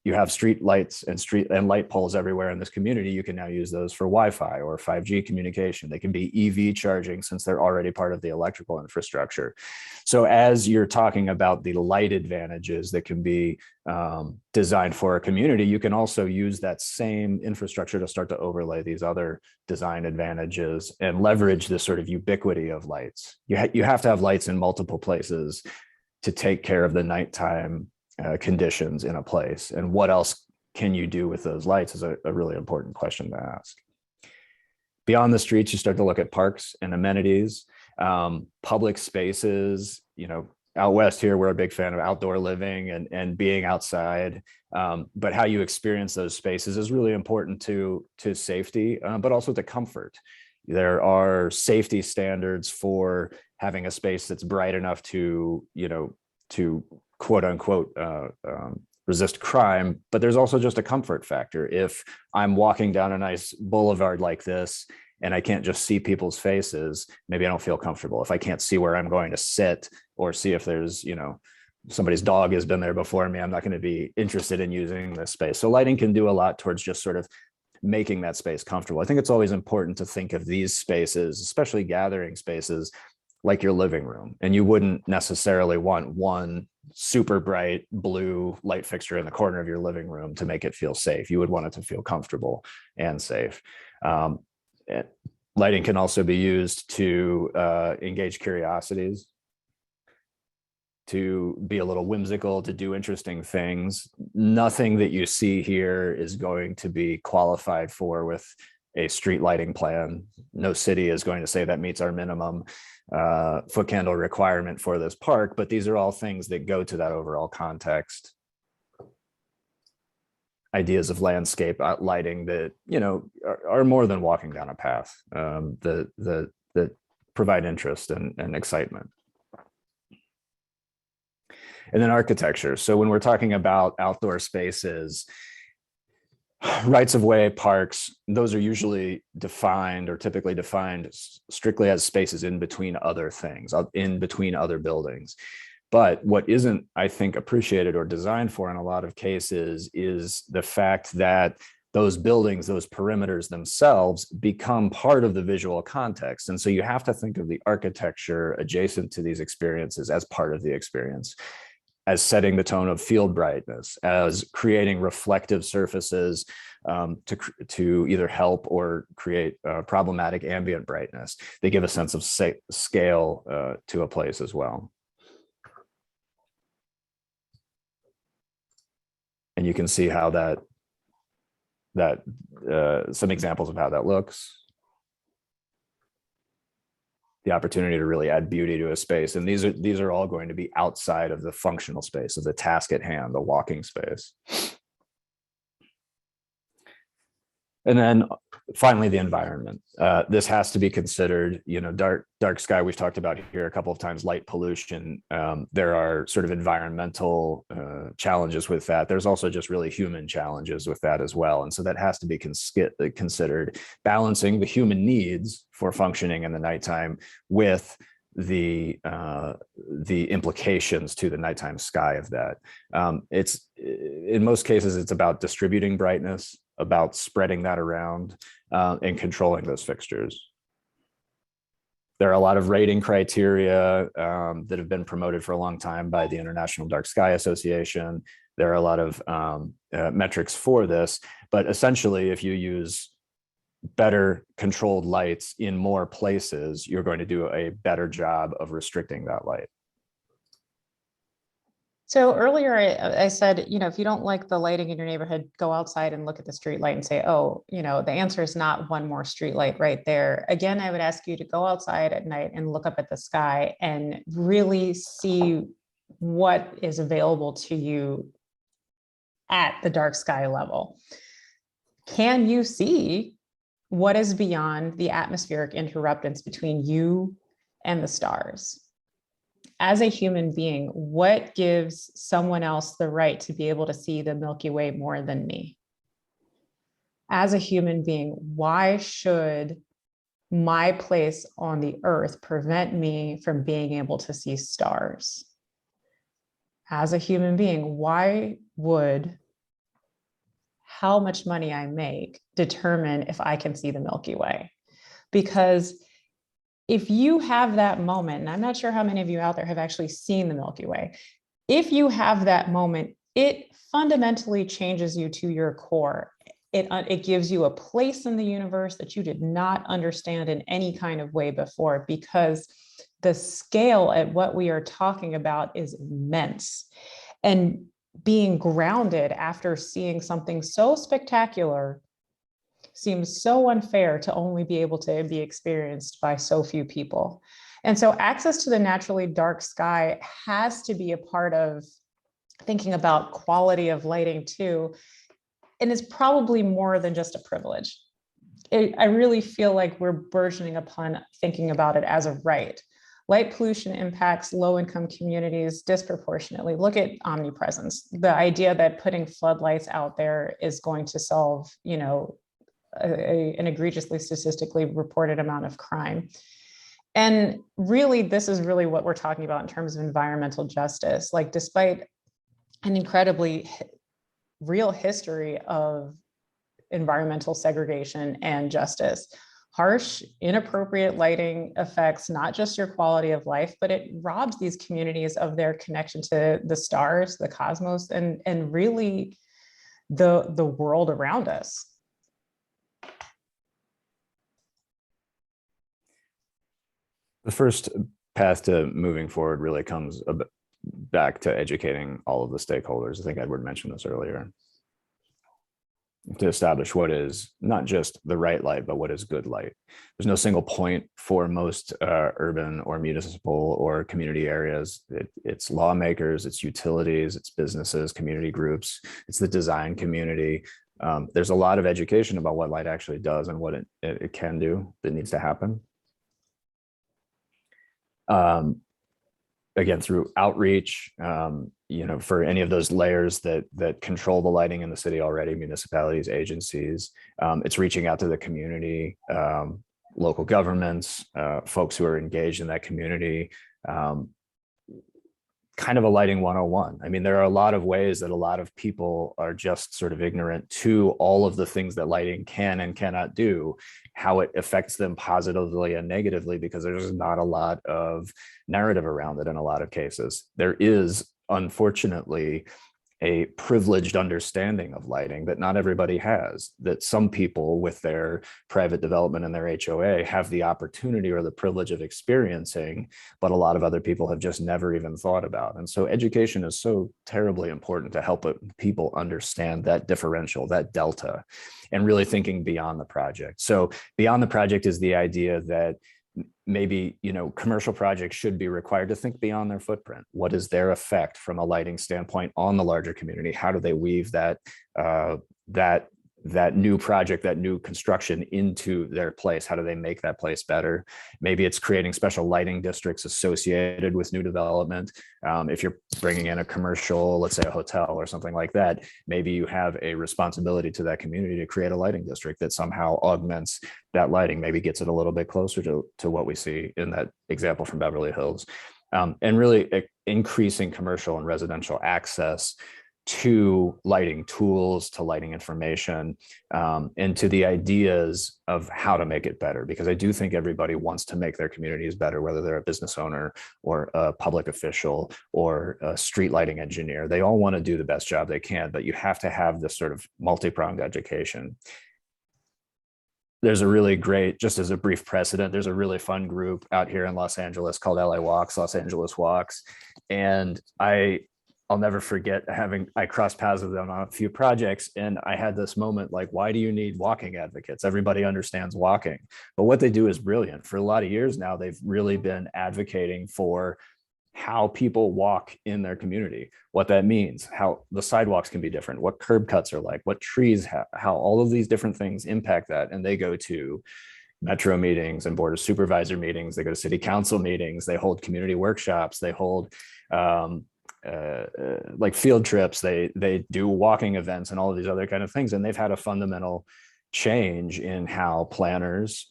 you have street lights and light poles everywhere in this community. You can now use those for Wi-Fi or 5G communication. They can be EV charging since they're already part of the electrical infrastructure. So as you're talking about the light advantages that can be designed for a community, you can also use that same infrastructure to start to overlay these other design advantages and leverage this sort of ubiquity of lights. You have to have lights in multiple places to take care of the nighttime conditions in a place. And what else can you do with those lights is a really important question to ask. Beyond the streets, you start to look at parks and amenities, public spaces. Out west here, we're a big fan of outdoor living and being outside. But how you experience those spaces is really important to safety, but also to comfort. There are safety standards for having a space that's bright enough to quote unquote resist crime, but there's also just a comfort factor. If I'm walking down a nice boulevard like this and I can't just see people's faces, maybe I don't feel comfortable. If I can't see where I'm going to sit or see if there's, somebody's dog has been there before me, I'm not going to be interested in using this space. So lighting can do a lot towards just sort of making that space comfortable. I think it's always important to think of these spaces, especially gathering spaces, like your living room. And you wouldn't necessarily want one super bright blue light fixture in the corner of your living room to make it feel safe. You would want it to feel comfortable and safe. Lighting can also be used to engage curiosities, to be a little whimsical, to do interesting things. Nothing that you see here is going to be qualified for with a street lighting plan. No city is going to say that meets our minimum foot candle requirement for this park, but these are all things that go to that overall context. Ideas of landscape lighting that, you know, are more than walking down a path, that provide interest and excitement. And then architecture. So when we're talking about outdoor spaces, rights of way, parks, those are usually defined or typically defined strictly as spaces in between other things, in between other buildings. But what isn't, I think, appreciated or designed for in a lot of cases is the fact that those buildings, those perimeters themselves become part of the visual context. And so you have to think of the architecture adjacent to these experiences as part of the experience, as setting the tone of field brightness, as creating reflective surfaces to either help or create problematic ambient brightness. They give a sense of scale to a place as well. And you can see how some examples of how that looks. The opportunity to really add beauty to a space. And these are all going to be outside of the functional space, of the task at hand, the walking space. And then finally, the environment. This has to be considered, you know, dark sky, we've talked about here a couple of times, light pollution. There are sort of environmental challenges with that. There's also just really human challenges with that as well. And so that has to be considered, balancing the human needs for functioning in the nighttime with the implications to the nighttime sky of that. It's in most cases, it's about distributing brightness, about spreading that around and controlling those fixtures. There are a lot of rating criteria that have been promoted for a long time by the International Dark Sky Association. There are a lot of metrics for this, but essentially, if you use better controlled lights in more places, you're going to do a better job of restricting that light. So earlier I said, you know, if you don't like the lighting in your neighborhood, go outside and look at the street light and say, oh, you know, the answer is not one more street light right there. Again, I would ask you to go outside at night and look up at the sky and really see what is available to you at the dark sky level. Can you see what is beyond the atmospheric interruptance between you and the stars? As a human being, what gives someone else the right to be able to see the Milky Way more than me? As a human being, why should my place on the earth prevent me from being able to see stars? As a human being, why would how much money I make determine if I can see the Milky Way? Because if you have that moment, and I'm not sure how many of you out there have actually seen the Milky Way, if you have that moment, it fundamentally changes you to your core. It gives you a place in the universe that you did not understand in any kind of way before, because the scale at what we are talking about is immense. And being grounded after seeing something so spectacular seems so unfair to only be able to be experienced by so few people. And so access to the naturally dark sky has to be a part of thinking about quality of lighting too, and is probably more than just a privilege. I really feel like we're burgeoning upon thinking about it as a right. Light pollution impacts low-income communities disproportionately. Look at Omnipresence. The idea that putting floodlights out there is going to solve, you know, an egregiously statistically reported amount of crime. And really, this is really what we're talking about in terms of environmental justice. Like, despite an incredibly real history of environmental segregation and justice. Harsh, inappropriate lighting affects not just your quality of life, but it robs these communities of their connection to the stars, the cosmos, and really the world around us. The first path to moving forward really comes back to educating all of the stakeholders. I think Edward mentioned this earlier. To establish what is not just the right light, but what is good light. There's no single point for most urban or municipal or community areas. It's lawmakers, it's utilities, it's businesses, community groups, it's the design community. There's a lot of education about what light actually does and what it can do that needs to happen. Again, through outreach, for any of those layers that control the lighting in the city already, municipalities, agencies, it's reaching out to the community, local governments, folks who are engaged in that community, kind of a lighting 101. I mean, there are a lot of ways that a lot of people are just sort of ignorant to all of the things that lighting can and cannot do, how it affects them positively and negatively, because there's not a lot of narrative around it in a lot of cases. There is, unfortunately, a privileged understanding of lighting that not everybody has, that some people with their private development and their HOA have the opportunity or the privilege of experiencing, but a lot of other people have just never even thought about. And so education is so terribly important to help people understand that differential, that delta, and really thinking beyond the project. So beyond the project is the idea that maybe, commercial projects should be required to think beyond their footprint. What is their effect from a lighting standpoint on the larger community? How do they weave that new project, that new construction into their place? How do they make that place better? Maybe it's creating special lighting districts associated with new development. If you're bringing in a commercial, let's say a hotel or something like that, maybe you have a responsibility to that community to create a lighting district that somehow augments that lighting, maybe gets it a little bit closer to what we see in that example from Beverly Hills. And really increasing commercial and residential access to lighting tools, to lighting information, and to the ideas of how to make it better. Because I do think everybody wants to make their communities better, whether they're a business owner or a public official or a street lighting engineer. They all want to do the best job they can, but you have to have this sort of multi-pronged education. There's a really great, just as a brief precedent, there's a really fun group out here in Los Angeles called Los Angeles Walks. And I'll never forget I crossed paths with them on a few projects, and I had this moment like, why do you need walking advocates? Everybody understands walking, but what they do is brilliant. For a lot of years now, they've really been advocating for how people walk in their community, what that means, how the sidewalks can be different, what curb cuts are like, what trees have, how all of these different things impact that. And they go to metro meetings and board of supervisor meetings, they go to city council meetings, they hold community workshops, they hold like field trips, they do walking events and all of these other kind of things. And they've had a fundamental change in how planners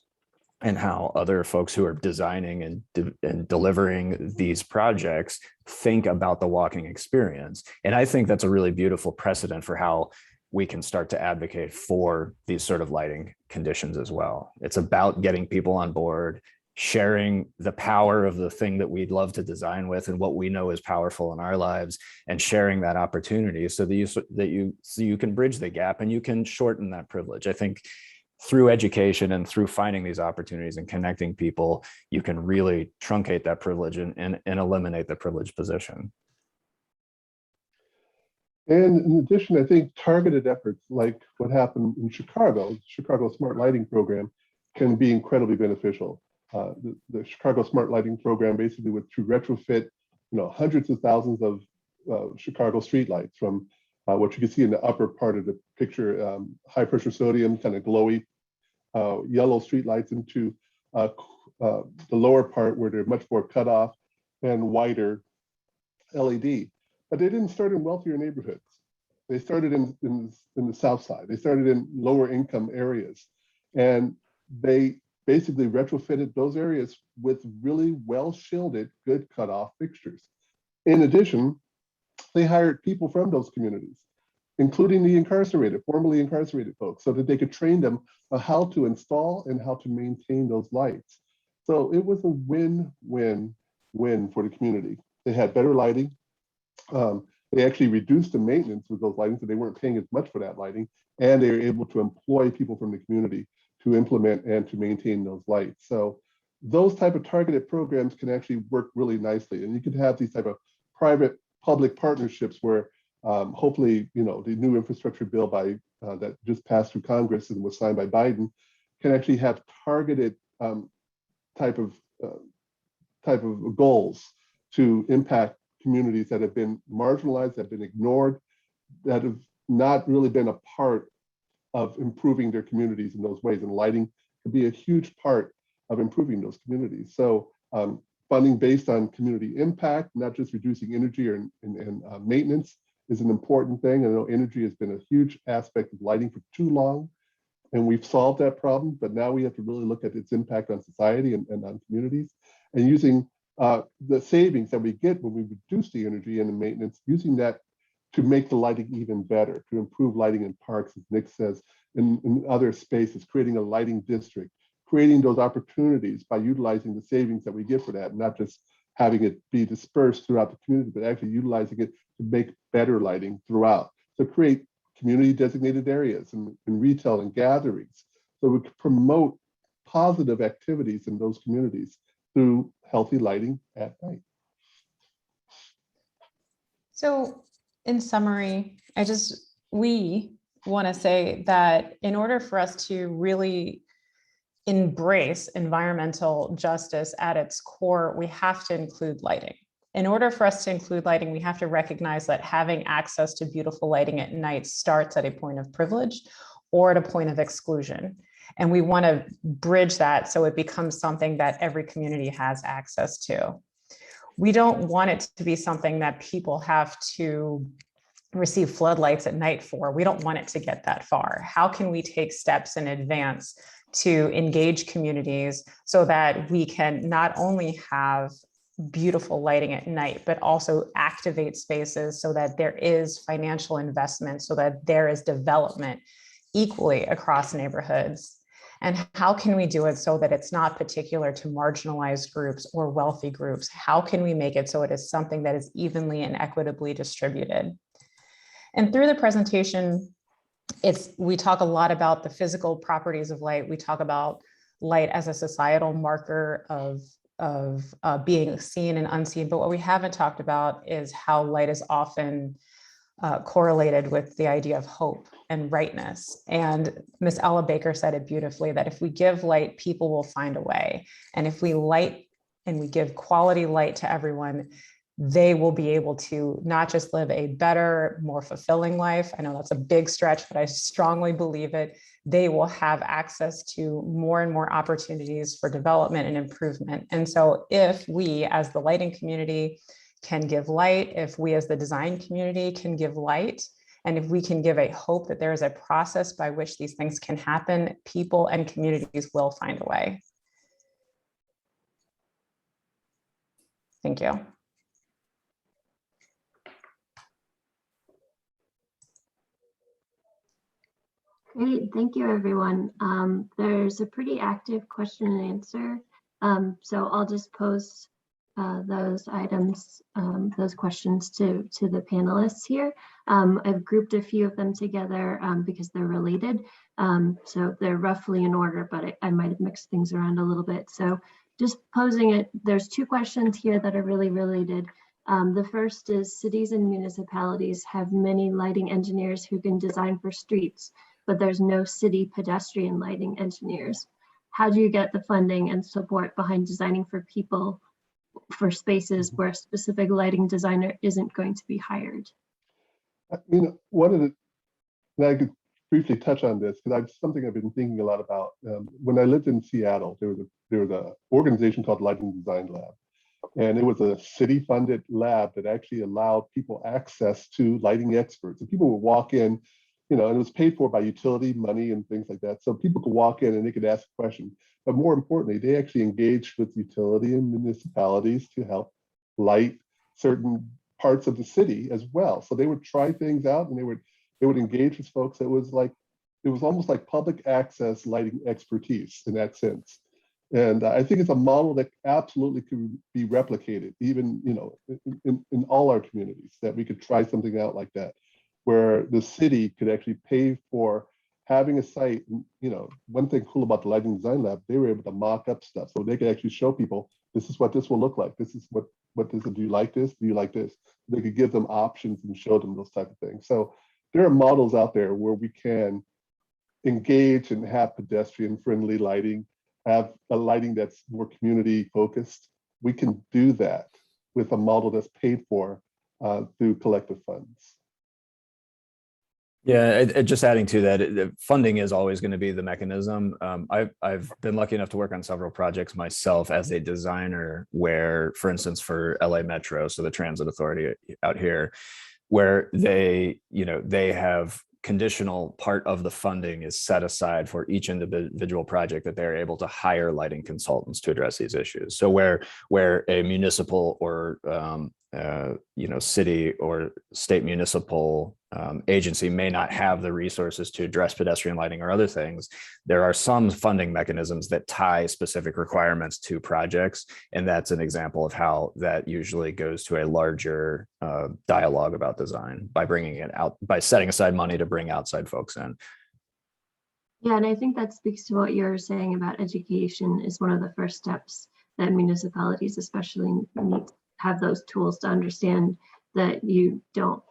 and how other folks who are designing and delivering these projects think about the walking experience. And I think that's a really beautiful precedent for how we can start to advocate for these sort of lighting conditions as well. It's about getting people on board, sharing the power of the thing that we'd love to design with and what we know is powerful in our lives, and sharing that opportunity so that you can bridge the gap and you can shorten that privilege. I think through education and through finding these opportunities and connecting people, you can really truncate that privilege and eliminate the privileged position. And in addition, I think targeted efforts like what happened in Chicago, the Chicago Smart Lighting Program, can be incredibly beneficial. The Chicago Smart Lighting Program basically would to retrofit, hundreds of thousands of Chicago streetlights, from what you can see in the upper part of the picture, high pressure sodium, kind of glowy yellow streetlights, into the lower part where they're much more cut off and wider LED. But they didn't start in wealthier neighborhoods. They started in the South Side. They started in lower income areas. And they basically retrofitted those areas with really well shielded, good cutoff fixtures. In addition, they hired people from those communities including the incarcerated, formerly incarcerated folks, so that they could train them on how to install and how to maintain those lights. So it was a win-win-win for the community. They had better lighting. They actually reduced the maintenance with those lighting, so they weren't paying as much for that lighting, and they were able to employ people from the community to implement and to maintain those lights. So those type of targeted programs can actually work really nicely, and you could have these type of private-public partnerships where hopefully, you know, the new infrastructure bill that just passed through Congress and was signed by Biden can actually have targeted type of goals to impact communities that have been marginalized, that have been ignored, that have not really been a part of improving their communities in those ways. And lighting could be a huge part of improving those communities. So funding based on community impact, not just reducing energy and maintenance, is an important thing. I know energy has been a huge aspect of lighting for too long, and we've solved that problem, but now we have to really look at its impact on society and on communities, and using the savings that we get when we reduce the energy and the maintenance, using that to make the lighting even better, to improve lighting in parks, as Nick says, in other spaces, creating a lighting district, creating those opportunities by utilizing the savings that we get for that, not just having it be dispersed throughout the community, but actually utilizing it to make better lighting throughout. So create community designated areas and retail and gatherings, so we can promote positive activities in those communities through healthy lighting at night. So in summary, we want to say that in order for us to really embrace environmental justice at its core, we have to include lighting. In order for us to include lighting, we have to recognize that having access to beautiful lighting at night starts at a point of privilege or at a point of exclusion. And we want to bridge that so it becomes something that every community has access to. We don't want it to be something that people have to receive floodlights at night for. We don't want it to get that far. How can we take steps in advance to engage communities so that we can not only have beautiful lighting at night, but also activate spaces so that there is financial investment, so that there is development equally across neighborhoods? And how can we do it so that it's not particular to marginalized groups or wealthy groups? How can we make it so it is something that is evenly and equitably distributed? And through the presentation, we talk a lot about the physical properties of light. We talk about light as a societal marker of being seen and unseen. But what we haven't talked about is how light is often correlated with the idea of hope and rightness. And Miss Ella Baker said it beautifully, that if we give light, people will find a way. And if we light and we give quality light to everyone, they will be able to not just live a better, more fulfilling life. I know that's a big stretch, but I strongly believe it. They will have access to more and more opportunities for development and improvement. And so if we, as the lighting community, can give light, if we as the design community can give light, and if we can give a hope that there is a process by which these things can happen, people and communities will find a way. Thank you. Great, thank you, everyone. There's a pretty active question and answer. So I'll just post those items, those questions to the panelists here. I've grouped a few of them together because they're related. So they're roughly in order, but I might have mixed things around a little bit. So just posing it, there's two questions here that are really related. The first is, cities and municipalities have many lighting engineers who can design for streets, but there's no city pedestrian lighting engineers. How do you get the funding and support behind designing for people for spaces where a specific lighting designer isn't going to be hired? I mean, and I could briefly touch on this because something I've been thinking a lot about. When I lived in Seattle, there was an organization called Lighting Design Lab, and it was a city-funded lab that actually allowed people access to lighting experts. And people would walk in, you know, and it was paid for by utility money and things like that. So people could walk in and they could ask a question. But more importantly, they actually engaged with utility and municipalities to help light certain parts of the city as well. So they would try things out and they would they would engage with folks. It was almost like public access lighting expertise in that sense. And I think it's a model that absolutely could be replicated, even in all our communities, that we could try something out like that, where the city could actually pay for having a site. One thing cool about the lighting design lab, they were able to mock up stuff, so they could actually show people, this is what this will look like. This is what this is. Do you like this? Do you like this? They could give them options and show them those type of things. So there are models out there where we can engage and have pedestrian friendly lighting, have a lighting that's more community focused. We can do that with a model that's paid for through collective funds. Yeah, just adding to that, funding is always going to be the mechanism. I've been lucky enough to work on several projects myself as a designer where, for instance, for LA Metro, so the transit authority out here, where they have conditional part of the funding is set aside for each individual project that they're able to hire lighting consultants to address these issues. So where a municipal or city or state municipal agency may not have the resources to address pedestrian lighting or other things, there are some funding mechanisms that tie specific requirements to projects. And that's an example of how that usually goes to a larger dialogue about design by bringing it out, by setting aside money to bring outside folks in. Yeah, and I think that speaks to what you're saying about education is one of the first steps that municipalities especially need to have those tools to understand that you don't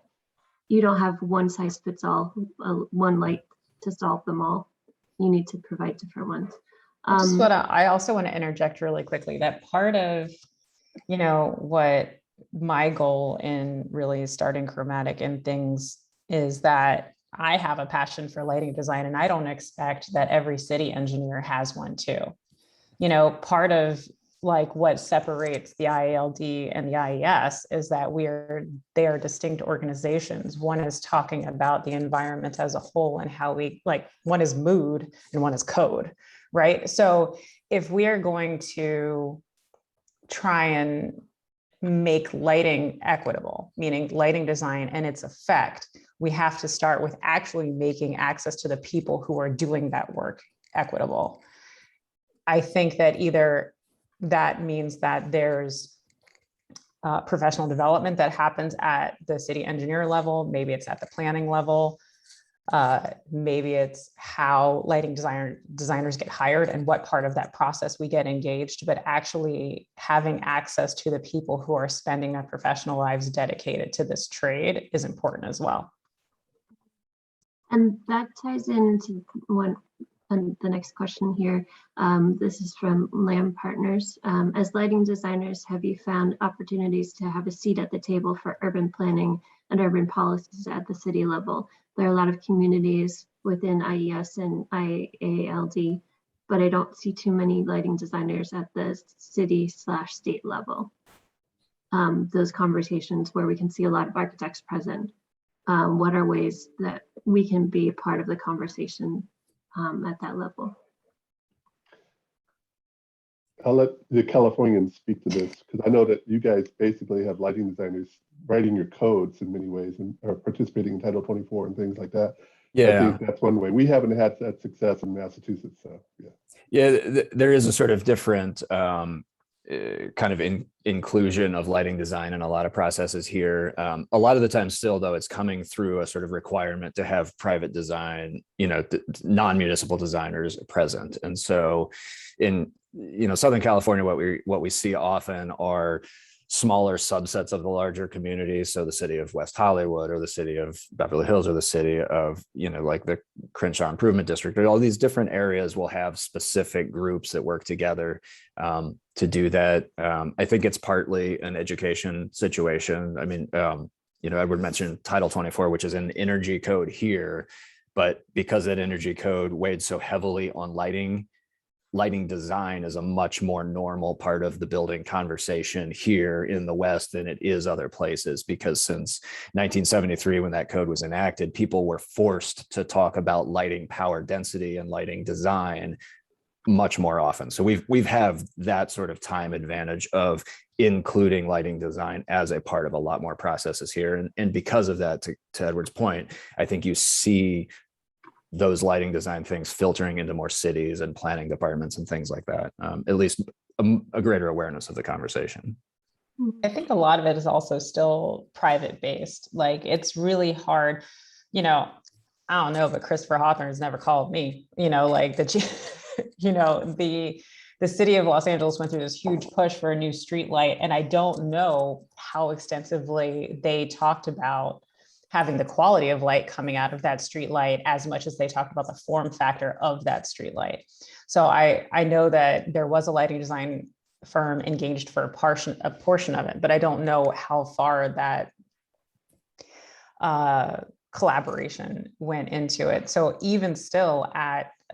have one size fits all, one light to solve them all. You need to provide different ones. I also want to interject really quickly that part of, what my goal in really starting Chromatic and things is that I have a passion for lighting design, and I don't expect that every city engineer has one too. Part of like what separates the IALD and the IES is that they are distinct organizations. One is talking about the environment as a whole and how one is mood and one is code, right? So if we are going to try and make lighting equitable, meaning lighting design and its effect, we have to start with actually making access to the people who are doing that work equitable. I think that either that means that there's professional development that happens at the city engineer level. Maybe it's at the planning level. Maybe it's how lighting designers get hired and what part of that process we get engaged, but actually having access to the people who are spending their professional lives dedicated to this trade is important as well. And that ties into the next question here. This is from Lamb Partners. As lighting designers, have you found opportunities to have a seat at the table for urban planning and urban policies at the city level? There are a lot of communities within IES and IALD, but I don't see too many lighting designers at the city/state level. Those conversations where we can see a lot of architects present. What are ways that we can be a part of the conversation at that level? I'll let the Californians speak to this, because I know that you guys basically have lighting designers writing your codes in many ways and are participating in Title 24 and things like that. Yeah, I think that's one way. We haven't had that success in Massachusetts, so yeah. Yeah, there is a sort of different kind of inclusion of lighting design in a lot of processes here. A lot of the time still, though, it's coming through a sort of requirement to have private design, non-municipal designers present. And so in, Southern California, what we see often are smaller subsets of the larger communities. So the city of West Hollywood or the city of Beverly Hills or the city of, like the Crenshaw Improvement District, or all these different areas will have specific groups that work together to do that. I think it's partly an education situation. I mean, Edward mentioned Title 24, which is an energy code here, but because that energy code weighed so heavily on lighting design is a much more normal part of the building conversation here in the West than it is other places, because since 1973, when that code was enacted, people were forced to talk about lighting power density and lighting design much more often. So we've have that sort of time advantage of including lighting design as a part of a lot more processes here. And because of that, to Edward's point, I think you see those lighting design things filtering into more cities and planning departments and things like that, at least a greater awareness of the conversation. I think a lot of it is also still private based. Like it's really hard, you know, I don't know, but Christopher Hawthorne has never called me, like the city of Los Angeles went through this huge push for a new street light. And I don't know how extensively they talked about having the quality of light coming out of that street light as much as they talked about the form factor of that street light. So I know that there was a lighting design firm engaged for a portion of it, but I don't know how far that collaboration went into it. So even still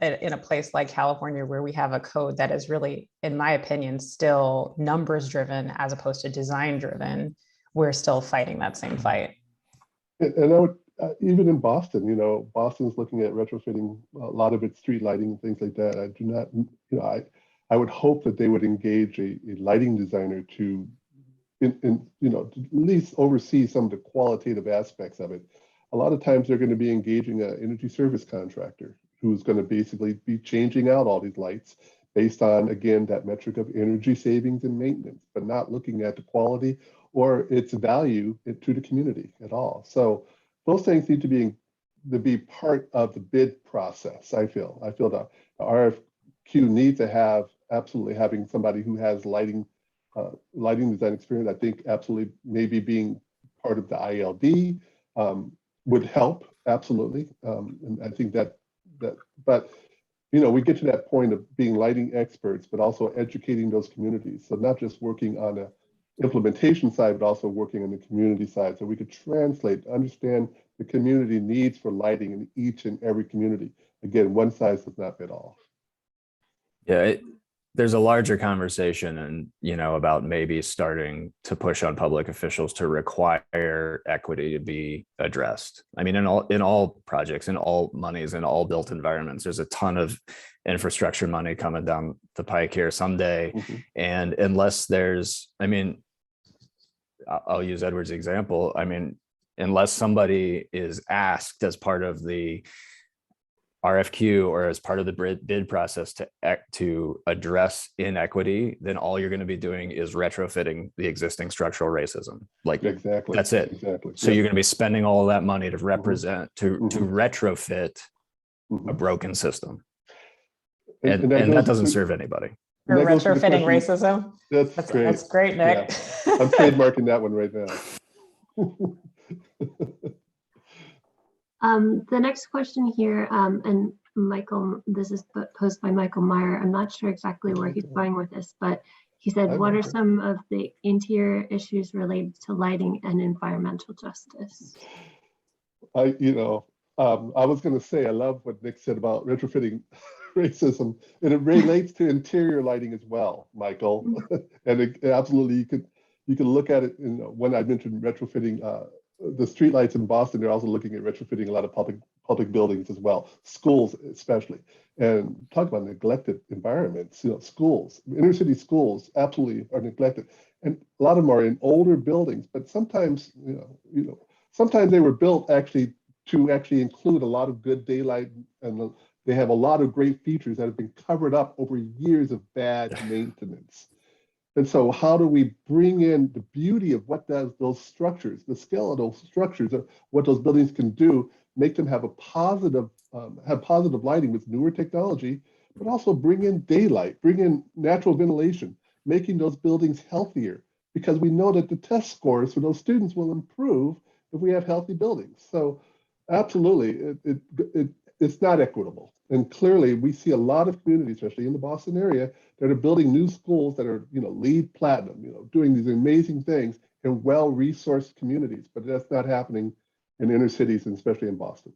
in a place like California, where we have a code that is really, in my opinion, still numbers driven as opposed to design driven, we're still fighting that same fight. And I would, even in Boston, Boston's looking at retrofitting a lot of its street lighting and things like that. I do not, I would hope that they would engage a lighting designer to, to at least oversee some of the qualitative aspects of it. A lot of times they're going to be engaging an energy service contractor who's going to basically be changing out all these lights based on, again, that metric of energy savings and maintenance, but not looking at the quality or its value to the community at all. So those things need to be part of the bid process. I feel the RFQ needs to have absolutely having somebody who has lighting design experience. I think absolutely maybe being part of the ILD would help, absolutely. And I think that but we get to that point of being lighting experts, but also educating those communities. So not just working on a implementation side, but also working on the community side. So we could understand the community needs for lighting in each and every community. Again, one size does not fit all. Yeah, there's a larger conversation and, about maybe starting to push on public officials to require equity to be addressed. I mean, in all projects, in all monies, in all built environments, there's a ton of infrastructure money coming down the pike here someday. Mm-hmm. And unless I'll use Edward's example. I mean, unless somebody is asked as part of the RFQ or as part of the bid process to address inequity, then all you're going to be doing is retrofitting the existing structural racism. Like exactly, that's it. Exactly. So you're going to be spending all of that money to represent, to retrofit a broken system, and that doesn't serve anybody. Or retrofitting racism. That's great. That's great, Nick. Yeah. I'm trademarking that one right now. The next question here, and Michael, this is posed by Michael Meyer. I'm not sure exactly where he's going with this, but he said, what are some of the interior issues related to lighting and environmental justice? I was going to say, I love what Nick said about retrofitting racism, and it relates to interior lighting as well, Michael. And absolutely, you could look at it. When I mentioned retrofitting the streetlights in Boston, they're also looking at retrofitting a lot of public buildings as well, schools especially. And talk about neglected environments. Schools, inner city schools, absolutely are neglected, and a lot of them are in older buildings. But sometimes, sometimes they were built to include a lot of good daylight, and they have a lot of great features that have been covered up over years of bad maintenance. And so how do we bring in the beauty of what those structures, the scale of those structures, of what those buildings can do, make them have positive lighting with newer technology, but also bring in daylight, bring in natural ventilation, making those buildings healthier, because we know that the test scores for those students will improve if we have healthy buildings. So absolutely, it's not equitable. And clearly we see a lot of communities, especially in the Boston area, that are building new schools that are, LEED Platinum, doing these amazing things in well-resourced communities, but that's not happening in inner cities, and especially in Boston.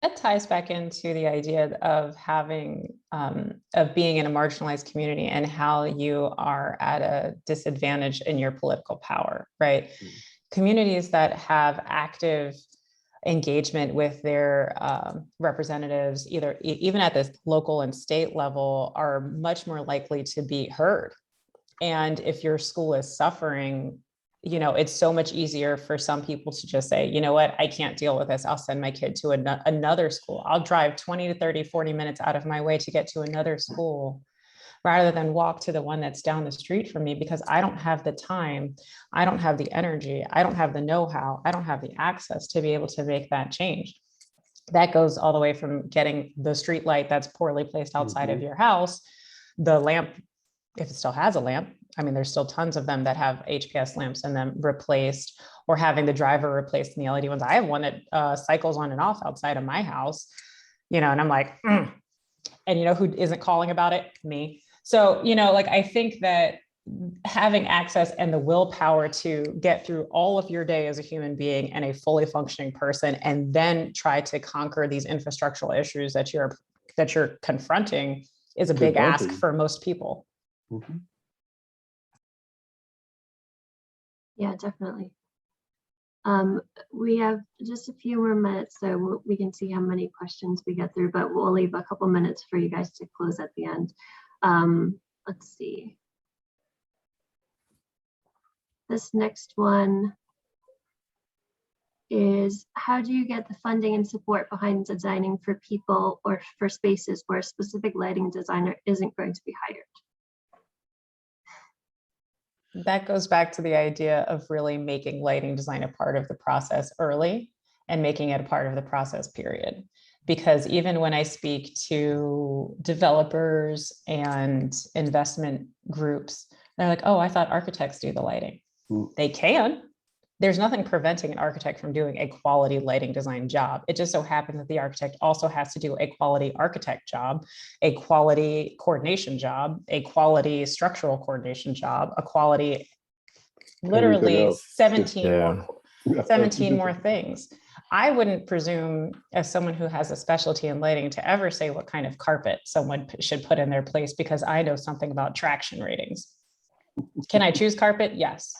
That ties back into the idea of having, of being in a marginalized community and how you are at a disadvantage in your political power, right? Mm-hmm. Communities that have active engagement with their representatives, even at the local and state level, are much more likely to be heard. And if your school is suffering, you know, it's so much easier for some people to just say, you know what, I can't deal with this. I'll send my kid to another school. I'll drive 20 to 30, 40 minutes out of my way to get to another school rather than walk to the one that's down the street from me, because I don't have the time, I don't have the energy, I don't have the know-how, I don't have the access to be able to make that change. That goes all the way from getting the street light that's poorly placed outside of your house, the lamp, if it still has a lamp. I mean, there's still tons of them that have HPS lamps in them replaced, or having the driver replaced in the LED ones. I have one that cycles on and off outside of my house, you know, and I'm like, and you know who isn't calling about it? Me. So, you know, like, I think that having access and the willpower to get through all of your day as a human being and a fully functioning person, and then try to conquer these infrastructural issues that you're confronting, is a big ask for most people. Mm-hmm. Yeah, definitely. We have just a few more minutes, so we can see how many questions we get through, but we'll leave a couple minutes for you guys to close at the end. Let's see. This next one is, how do you get the funding and support behind designing for people or for spaces where a specific lighting designer isn't going to be hired? That goes back to the idea of really making lighting design a part of the process early and making it a part of the process period. Because even when I speak to developers and investment groups, they're like, oh, I thought architects do the lighting. They can. There's nothing preventing an architect from doing a quality lighting design job. It just so happens that the architect also has to do a quality architect job, a quality coordination job, a quality structural coordination job, a quality, literally 17 more things. I wouldn't presume, as someone who has a specialty in lighting, to ever say what kind of carpet someone should put in their place, because I know something about traction ratings. Can I choose carpet? Yes.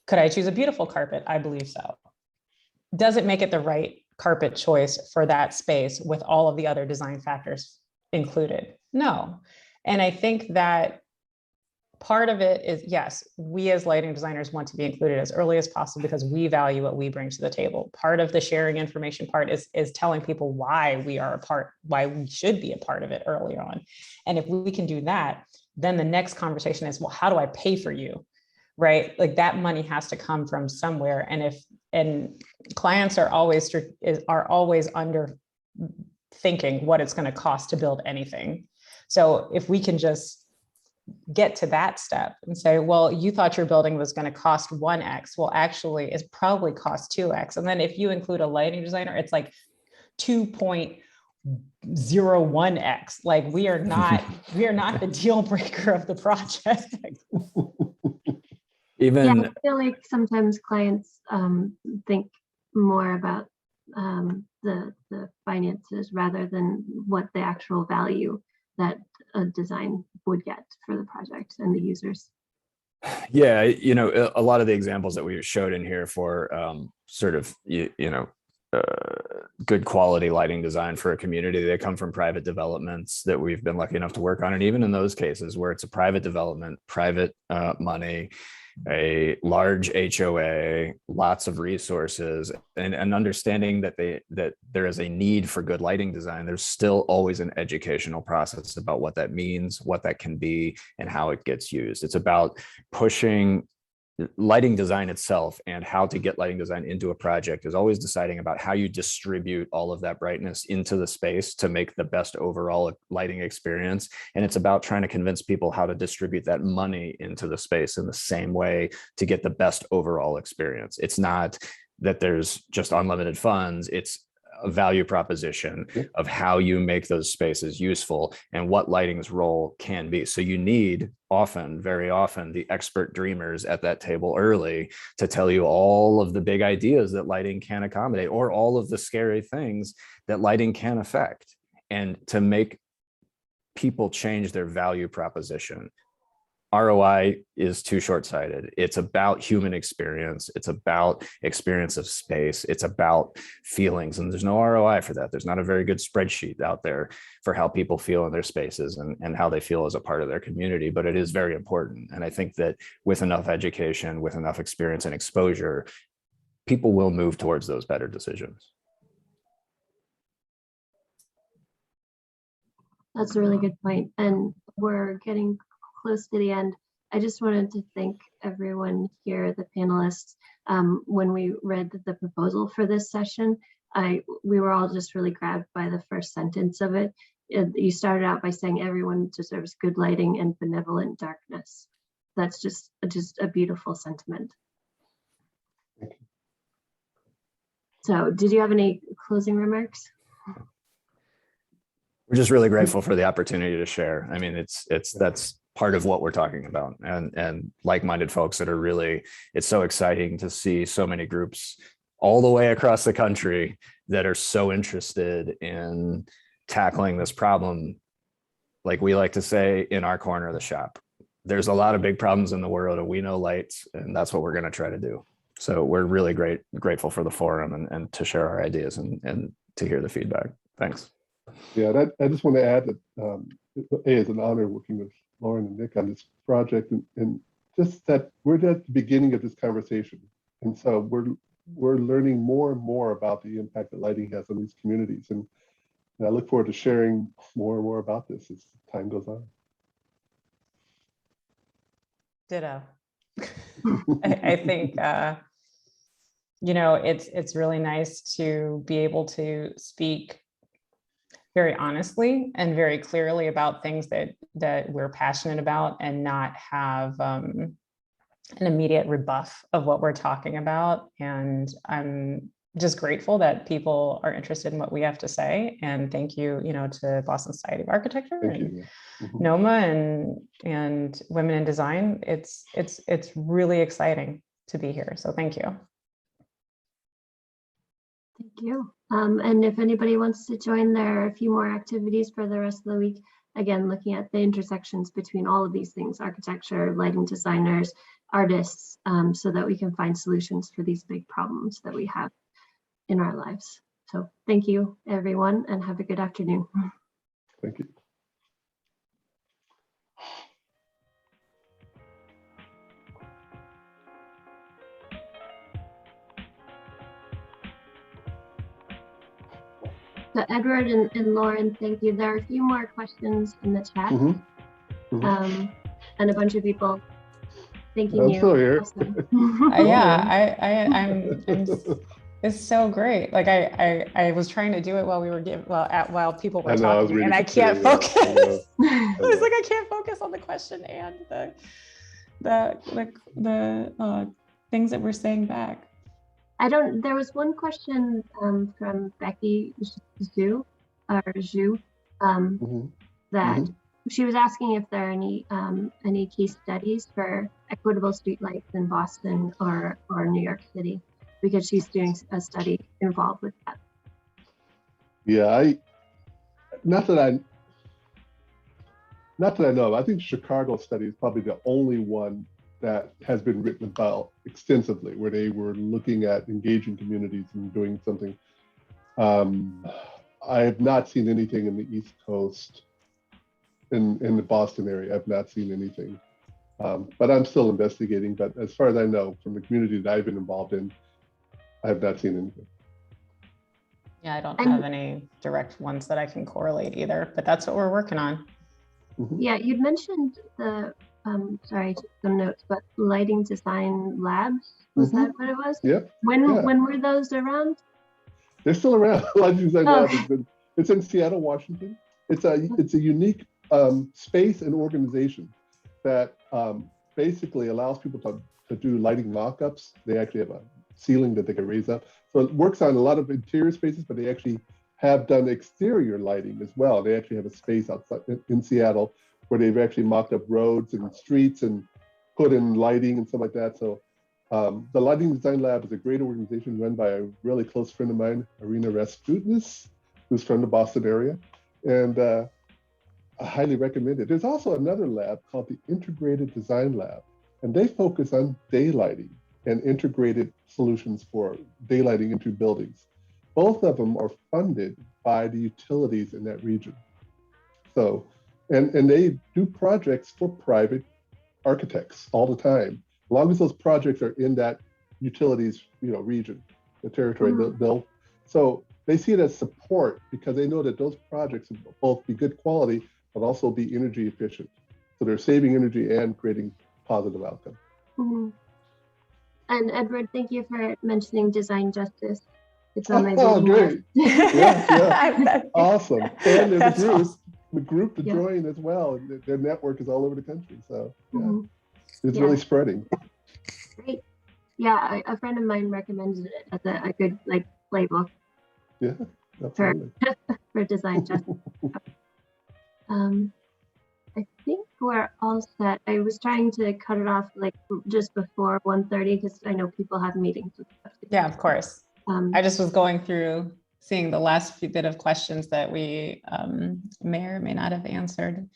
Could I choose a beautiful carpet? I believe so. Does it make it the right carpet choice for that space with all of the other design factors included? No. And I think that part of it is, yes, we as lighting designers want to be included as early as possible because we value what we bring to the table. Part of the sharing information part is telling people why we are a part, why we should be a part of it early on. And if we can do that, then the next conversation is, well, how do I pay for you? Right? Like, that money has to come from somewhere. And clients are always under thinking what it's going to cost to build anything. So if we can just get to that step and say, well, you thought your building was going to cost 1x. Well, actually it's probably cost 2x. And then if you include a lighting designer, it's like 2.01x. Like, we are not the deal breaker of the project. Yeah, I feel like sometimes clients think more about the finances rather than what the actual value that a design would get for the project and the users. Yeah, you know, a lot of the examples that we showed in here for sort of, good quality lighting design for a community, they come from private developments that we've been lucky enough to work on. And even in those cases where it's a private development, private money, a large HOA, lots of resources, and understanding that there is a need for good lighting design, there's still always an educational process about what that means, what that can be, and how it gets used. It's about pushing lighting design itself, and how to get lighting design into a project is always deciding about how you distribute all of that brightness into the space to make the best overall lighting experience. And it's about trying to convince people how to distribute that money into the space in the same way to get the best overall experience. It's not that there's just unlimited funds. It's a value proposition of how you make those spaces useful and what lighting's role can be. So you need very often, the expert dreamers at that table early to tell you all of the big ideas that lighting can accommodate, or all of the scary things that lighting can affect, and to make people change their value proposition. ROI is too short-sighted. It's about human experience. It's about experience of space. It's about feelings, and there's no ROI for that. There's not a very good spreadsheet out there for how people feel in their spaces and how they feel as a part of their community, but it is very important. And I think that with enough education, with enough experience and exposure, people will move towards those better decisions. That's a really good point. And we're getting close to the end. I just wanted to thank everyone here, the panelists. When we read the proposal for this session, we were all just really grabbed by the first sentence of it. You started out by saying everyone deserves good lighting and benevolent darkness. That's just a beautiful sentiment. So did you have any closing remarks? We're just really grateful for the opportunity to share. I mean, that's part of what we're talking about, and like-minded folks that are really, it's so exciting to see so many groups all the way across the country that are so interested in tackling this problem. Like we like to say, in our corner of the shop. There's a lot of big problems in the world, and we know lights, and that's what we're going to try to do. So we're really grateful for the forum and to share our ideas and to hear the feedback. Thanks. Yeah, I just want to add that it's an honor working with Lauren and Nick on this project, and just that we're at the beginning of this conversation, and so we're learning more and more about the impact that lighting has on these communities, and I look forward to sharing more and more about this as time goes on. Ditto. I think it's really nice to be able to speak very honestly and very clearly about things that we're passionate about, and not have an immediate rebuff of what we're talking about. And I'm just grateful that people are interested in what we have to say. And thank you, to Boston Society of Architecture and NOMA and Women in Design. It's really exciting to be here. So thank you. Thank you. And if anybody wants to join, there are a few more activities for the rest of the week. Again, looking at the intersections between all of these things, architecture, lighting designers, artists, so that we can find solutions for these big problems that we have in our lives. So thank you, everyone, and have a good afternoon. Thank you. So Edward and Lauren, thank you. There are a few more questions in the chat, and a bunch of people thanking I'm you. still here. Yeah, I'm it's so great. Like I was trying to do it while we were while people were talking, and I can't focus. I was like, I can't focus on the question and the things that we're saying back. There was one question from Becky Zhu, that she was asking if there are any case studies for equitable streetlights in Boston or New York City, because she's doing a study involved with that. Yeah, not that I know of. I think Chicago study is probably the only one that has been written about extensively, where they were looking at engaging communities and doing something. I have not seen anything in the East Coast, in the Boston area. I've not seen anything, but I'm still investigating. But as far as I know, from the community that I've been involved in, I have not seen anything. Yeah, I don't have any direct ones that I can correlate either, but that's what we're working on. Yeah, you'd mentioned the sorry, some notes, but lighting design labs, was that what it was? Yeah. When were those around? They're still around. Lighting design lab it's in Seattle, Washington. It's a unique space and organization that basically allows people to do lighting mock-ups. They actually have a ceiling that they can raise up. So it works on a lot of interior spaces, but they actually have done exterior lighting as well. They actually have a space outside in Seattle where they've actually mocked up roads and streets and put in lighting and stuff like that. So the Lighting Design Lab is a great organization run by a really close friend of mine, Irina Rasputnis, who's from the Boston area. And I highly recommend it. There's also another lab called the Integrated Design Lab, and they focus on daylighting and integrated solutions for daylighting into buildings. Both of them are funded by the utilities in that region. So, and they do projects for private architects all the time. As long as those projects are in that utilities, region, the territory, so they see it as support because they know that those projects will both be good quality, but also be energy efficient. So they're saving energy and creating positive outcome. Mm-hmm. And Edward, thank you for mentioning design justice. It's on my great. Yeah. Awesome. And there's That's a group to join as well. Their network is all over the country. So it's really spreading. Great. Yeah, a friend of mine recommended it as a good playbook. Yeah, absolutely. For design justice. I think we're all set. I was trying to cut it off just before 1:30 because I know people have meetings and stuff. Yeah, of course. I just was going through seeing the last few bit of questions that we may or may not have answered.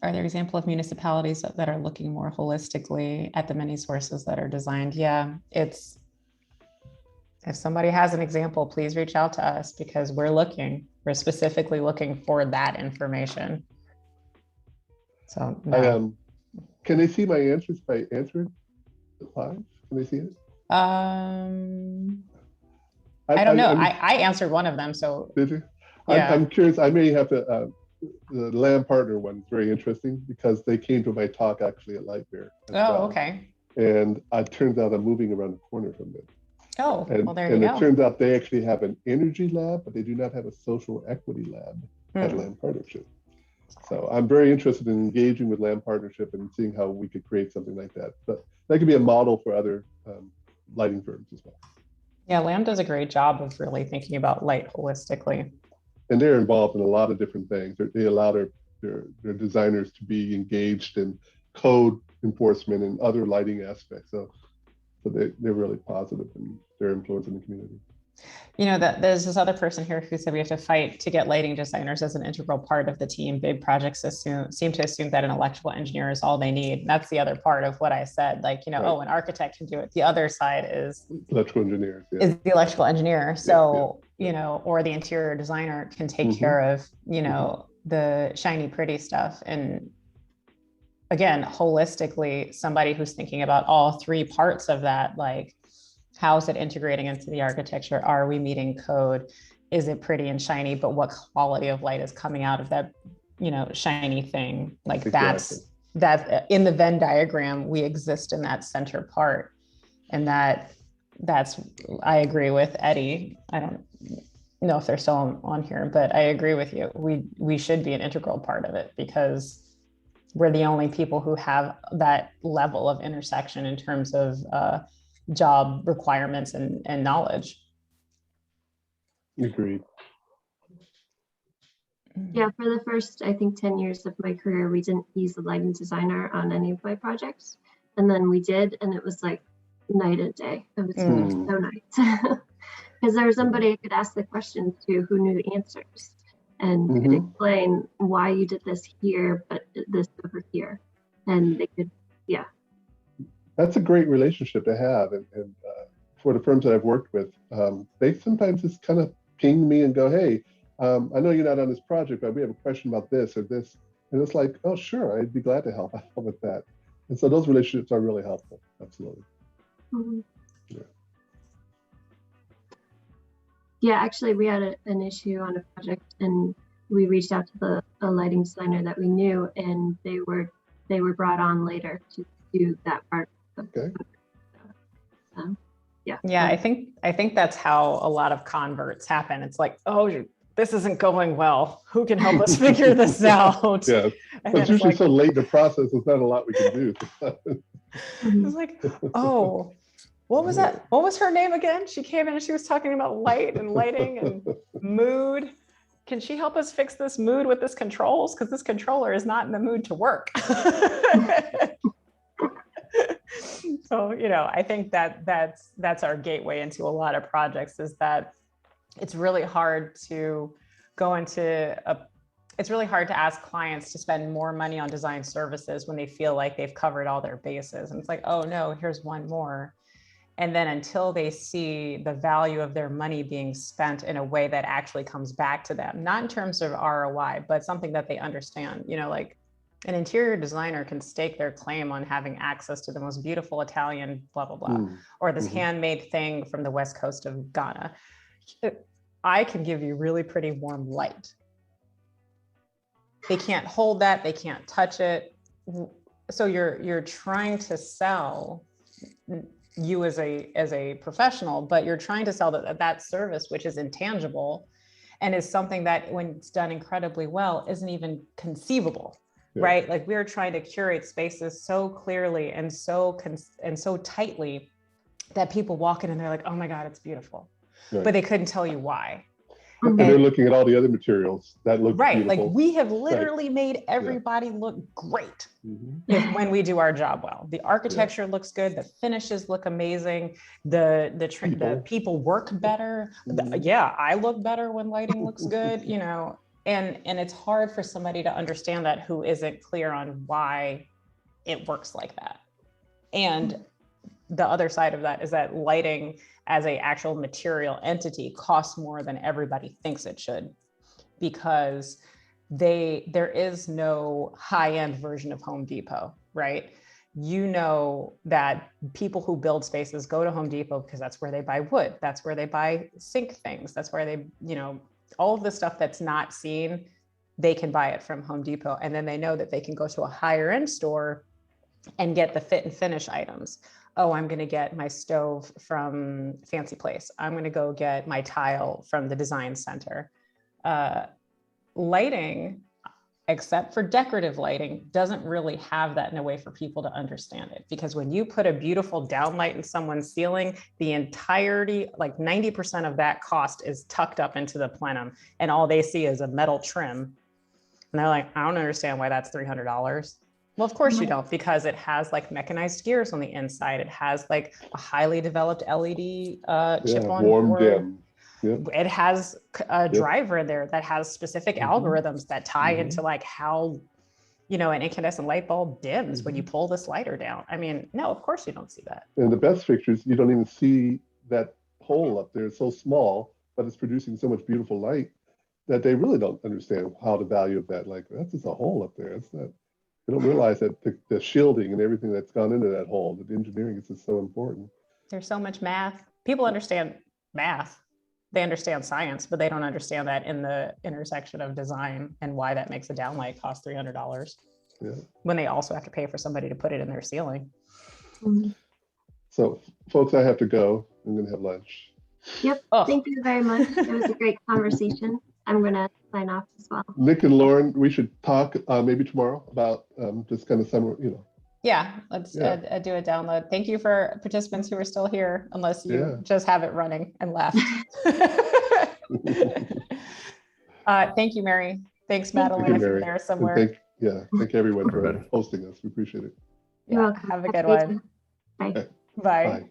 Are there examples of municipalities that are looking more holistically at the many sources that are designed? Yeah, if somebody has an example, please reach out to us because we're specifically looking for that information. So no. Can they see my answers by answering live? Can they see it? I don't know. I answered one of them. So did you? Yeah. I'm curious. I may have to. The land partner one is very interesting because they came to my talk actually at Lightbear. Okay. And it turns out I'm moving around the corner from them. Oh, well, there you go. And it turns out they actually have an energy lab, but they do not have a social equity lab at Land Partnership. So I'm very interested in engaging with Land Partnership and seeing how we could create something like that. But that could be a model for other lighting firms as well. Yeah, Lamb does a great job of really thinking about light holistically. And they're involved in a lot of different things. They allow their designers to be engaged in code enforcement and other lighting aspects. So they're really positive in their influence in the community. There's this other person here who said we have to fight to get lighting designers as an integral part of the team. Big projects seem to assume that an electrical engineer is all they need. And that's the other part of what I said, right. Oh, an architect can do it. The other side is electrical engineers. Yeah. Is the electrical engineer. So, or the interior designer can take care of, the shiny, pretty stuff. And again, holistically, somebody who's thinking about all three parts of that, how is it integrating into the architecture? Are we meeting code? Is it pretty and shiny? But what quality of light is coming out of that, shiny thing? Exactly. That's in the Venn diagram, we exist in that center part. And that's, I agree with Eddie. I don't know if they're still on here, but I agree with you. We should be an integral part of it because we're the only people who have that level of intersection in terms of job requirements and knowledge. Agreed. Yeah, for the first, I think 10 years of my career, we didn't use a lighting designer on any of my projects. And then we did, and it was like night and day. It was so nice. Because there was somebody I could ask the questions to who knew the answers and could explain why you did this here, but this over here. And they could, That's a great relationship to have. And for the firms that I've worked with, they sometimes just kind of ping me and go, hey, I know you're not on this project, but we have a question about this or this. And it's like, oh, sure, I'd be glad to help out with that. And so those relationships are really helpful. Absolutely. Yeah, actually, we had an issue on a project and we reached out to a lighting designer that we knew, and they were brought on later to do that part. Okay. Yeah, I think that's how a lot of converts happen. It's like, oh, this isn't going well. Who can help us figure this out? Yeah, it's usually so late in the process. There's not a lot we can do. It's like, oh, what was that? What was her name again? She came in and she was talking about light and lighting and mood. Can she help us fix this mood with this controls? Because this controller is not in the mood to work. So, I think that's our gateway into a lot of projects, is that it's really hard to go into it's really hard to ask clients to spend more money on design services when they feel like they've covered all their bases. And it's like, oh no, here's one more. And then until they see the value of their money being spent in a way that actually comes back to them, not in terms of ROI, but something that they understand, you know, like an interior designer can stake their claim on having access to the most beautiful Italian, blah, blah, blah, or this handmade thing from the West Coast of Ghana. I can give you really pretty warm light. They can't hold that, they can't touch it. So you're trying to sell you as a professional, but you're trying to sell that service, which is intangible and is something that when it's done incredibly well isn't even conceivable, right? Like we're trying to curate spaces so clearly and so tightly that people walk in and they're like, oh my God, it's beautiful. Right. But they couldn't tell you why. And they're looking at all the other materials that look right. beautiful. Like we have literally made everybody look great when we do our job well. The architecture looks good. The finishes look amazing. The people work better. I look better when lighting looks good, you know, and it's hard for somebody to understand that who isn't clear on why it works like that. And the other side of that is that lighting as a actual material entity costs more than everybody thinks it should, because there is no high-end version of Home Depot, right? You know that people who build spaces go to Home Depot because that's where they buy wood, that's where they buy sink things, that's where they, you know, all of the stuff that's not seen, they can buy it from Home Depot. And then they know that they can go to a higher end store and get the fit and finish items. Oh, I'm going to get my stove from Fancy Place. I'm going to go get my tile from the design center. Lighting, except for decorative lighting, doesn't really have that in a way for people to understand it. Because when you put a beautiful downlight in someone's ceiling, the entirety, like 90% of that cost is tucked up into the plenum, and all they see is a metal trim. And they're like, I don't understand why that's $300. Well, of course you don't, because it has like mechanized gears on the inside. It has like a highly developed LED chip on board. It has a driver in there that has specific algorithms that tie into like how, you know, an incandescent light bulb dims when you pull the slider down. I mean, no, of course you don't see that. And the best pictures, you don't even see that hole up there. It's so small, but it's producing so much beautiful light that they really don't understand how the value of that. Like, that's just a hole up there. It's not. They don't realize that the shielding and everything that's gone into that hole, that the engineering is just so important. There's so much math. People understand math. They understand science, but they don't understand that in the intersection of design and why that makes a downlight cost $300 when they also have to pay for somebody to put it in their ceiling. So, folks, I have to go. I'm going to have lunch. Yep. Oh. Thank you very much. It was a great conversation. I'm going to sign off as well. Nick and Lauren, we should talk maybe tomorrow about just kind of some, you know. Yeah, let's do a download. Thank you for participants who are still here, unless you just have it running and left. Thank you, Mary. Thanks, Madeline, if you're there somewhere. Thank everyone for hosting us. We appreciate it. You're welcome. Have a good one. Bye. Bye.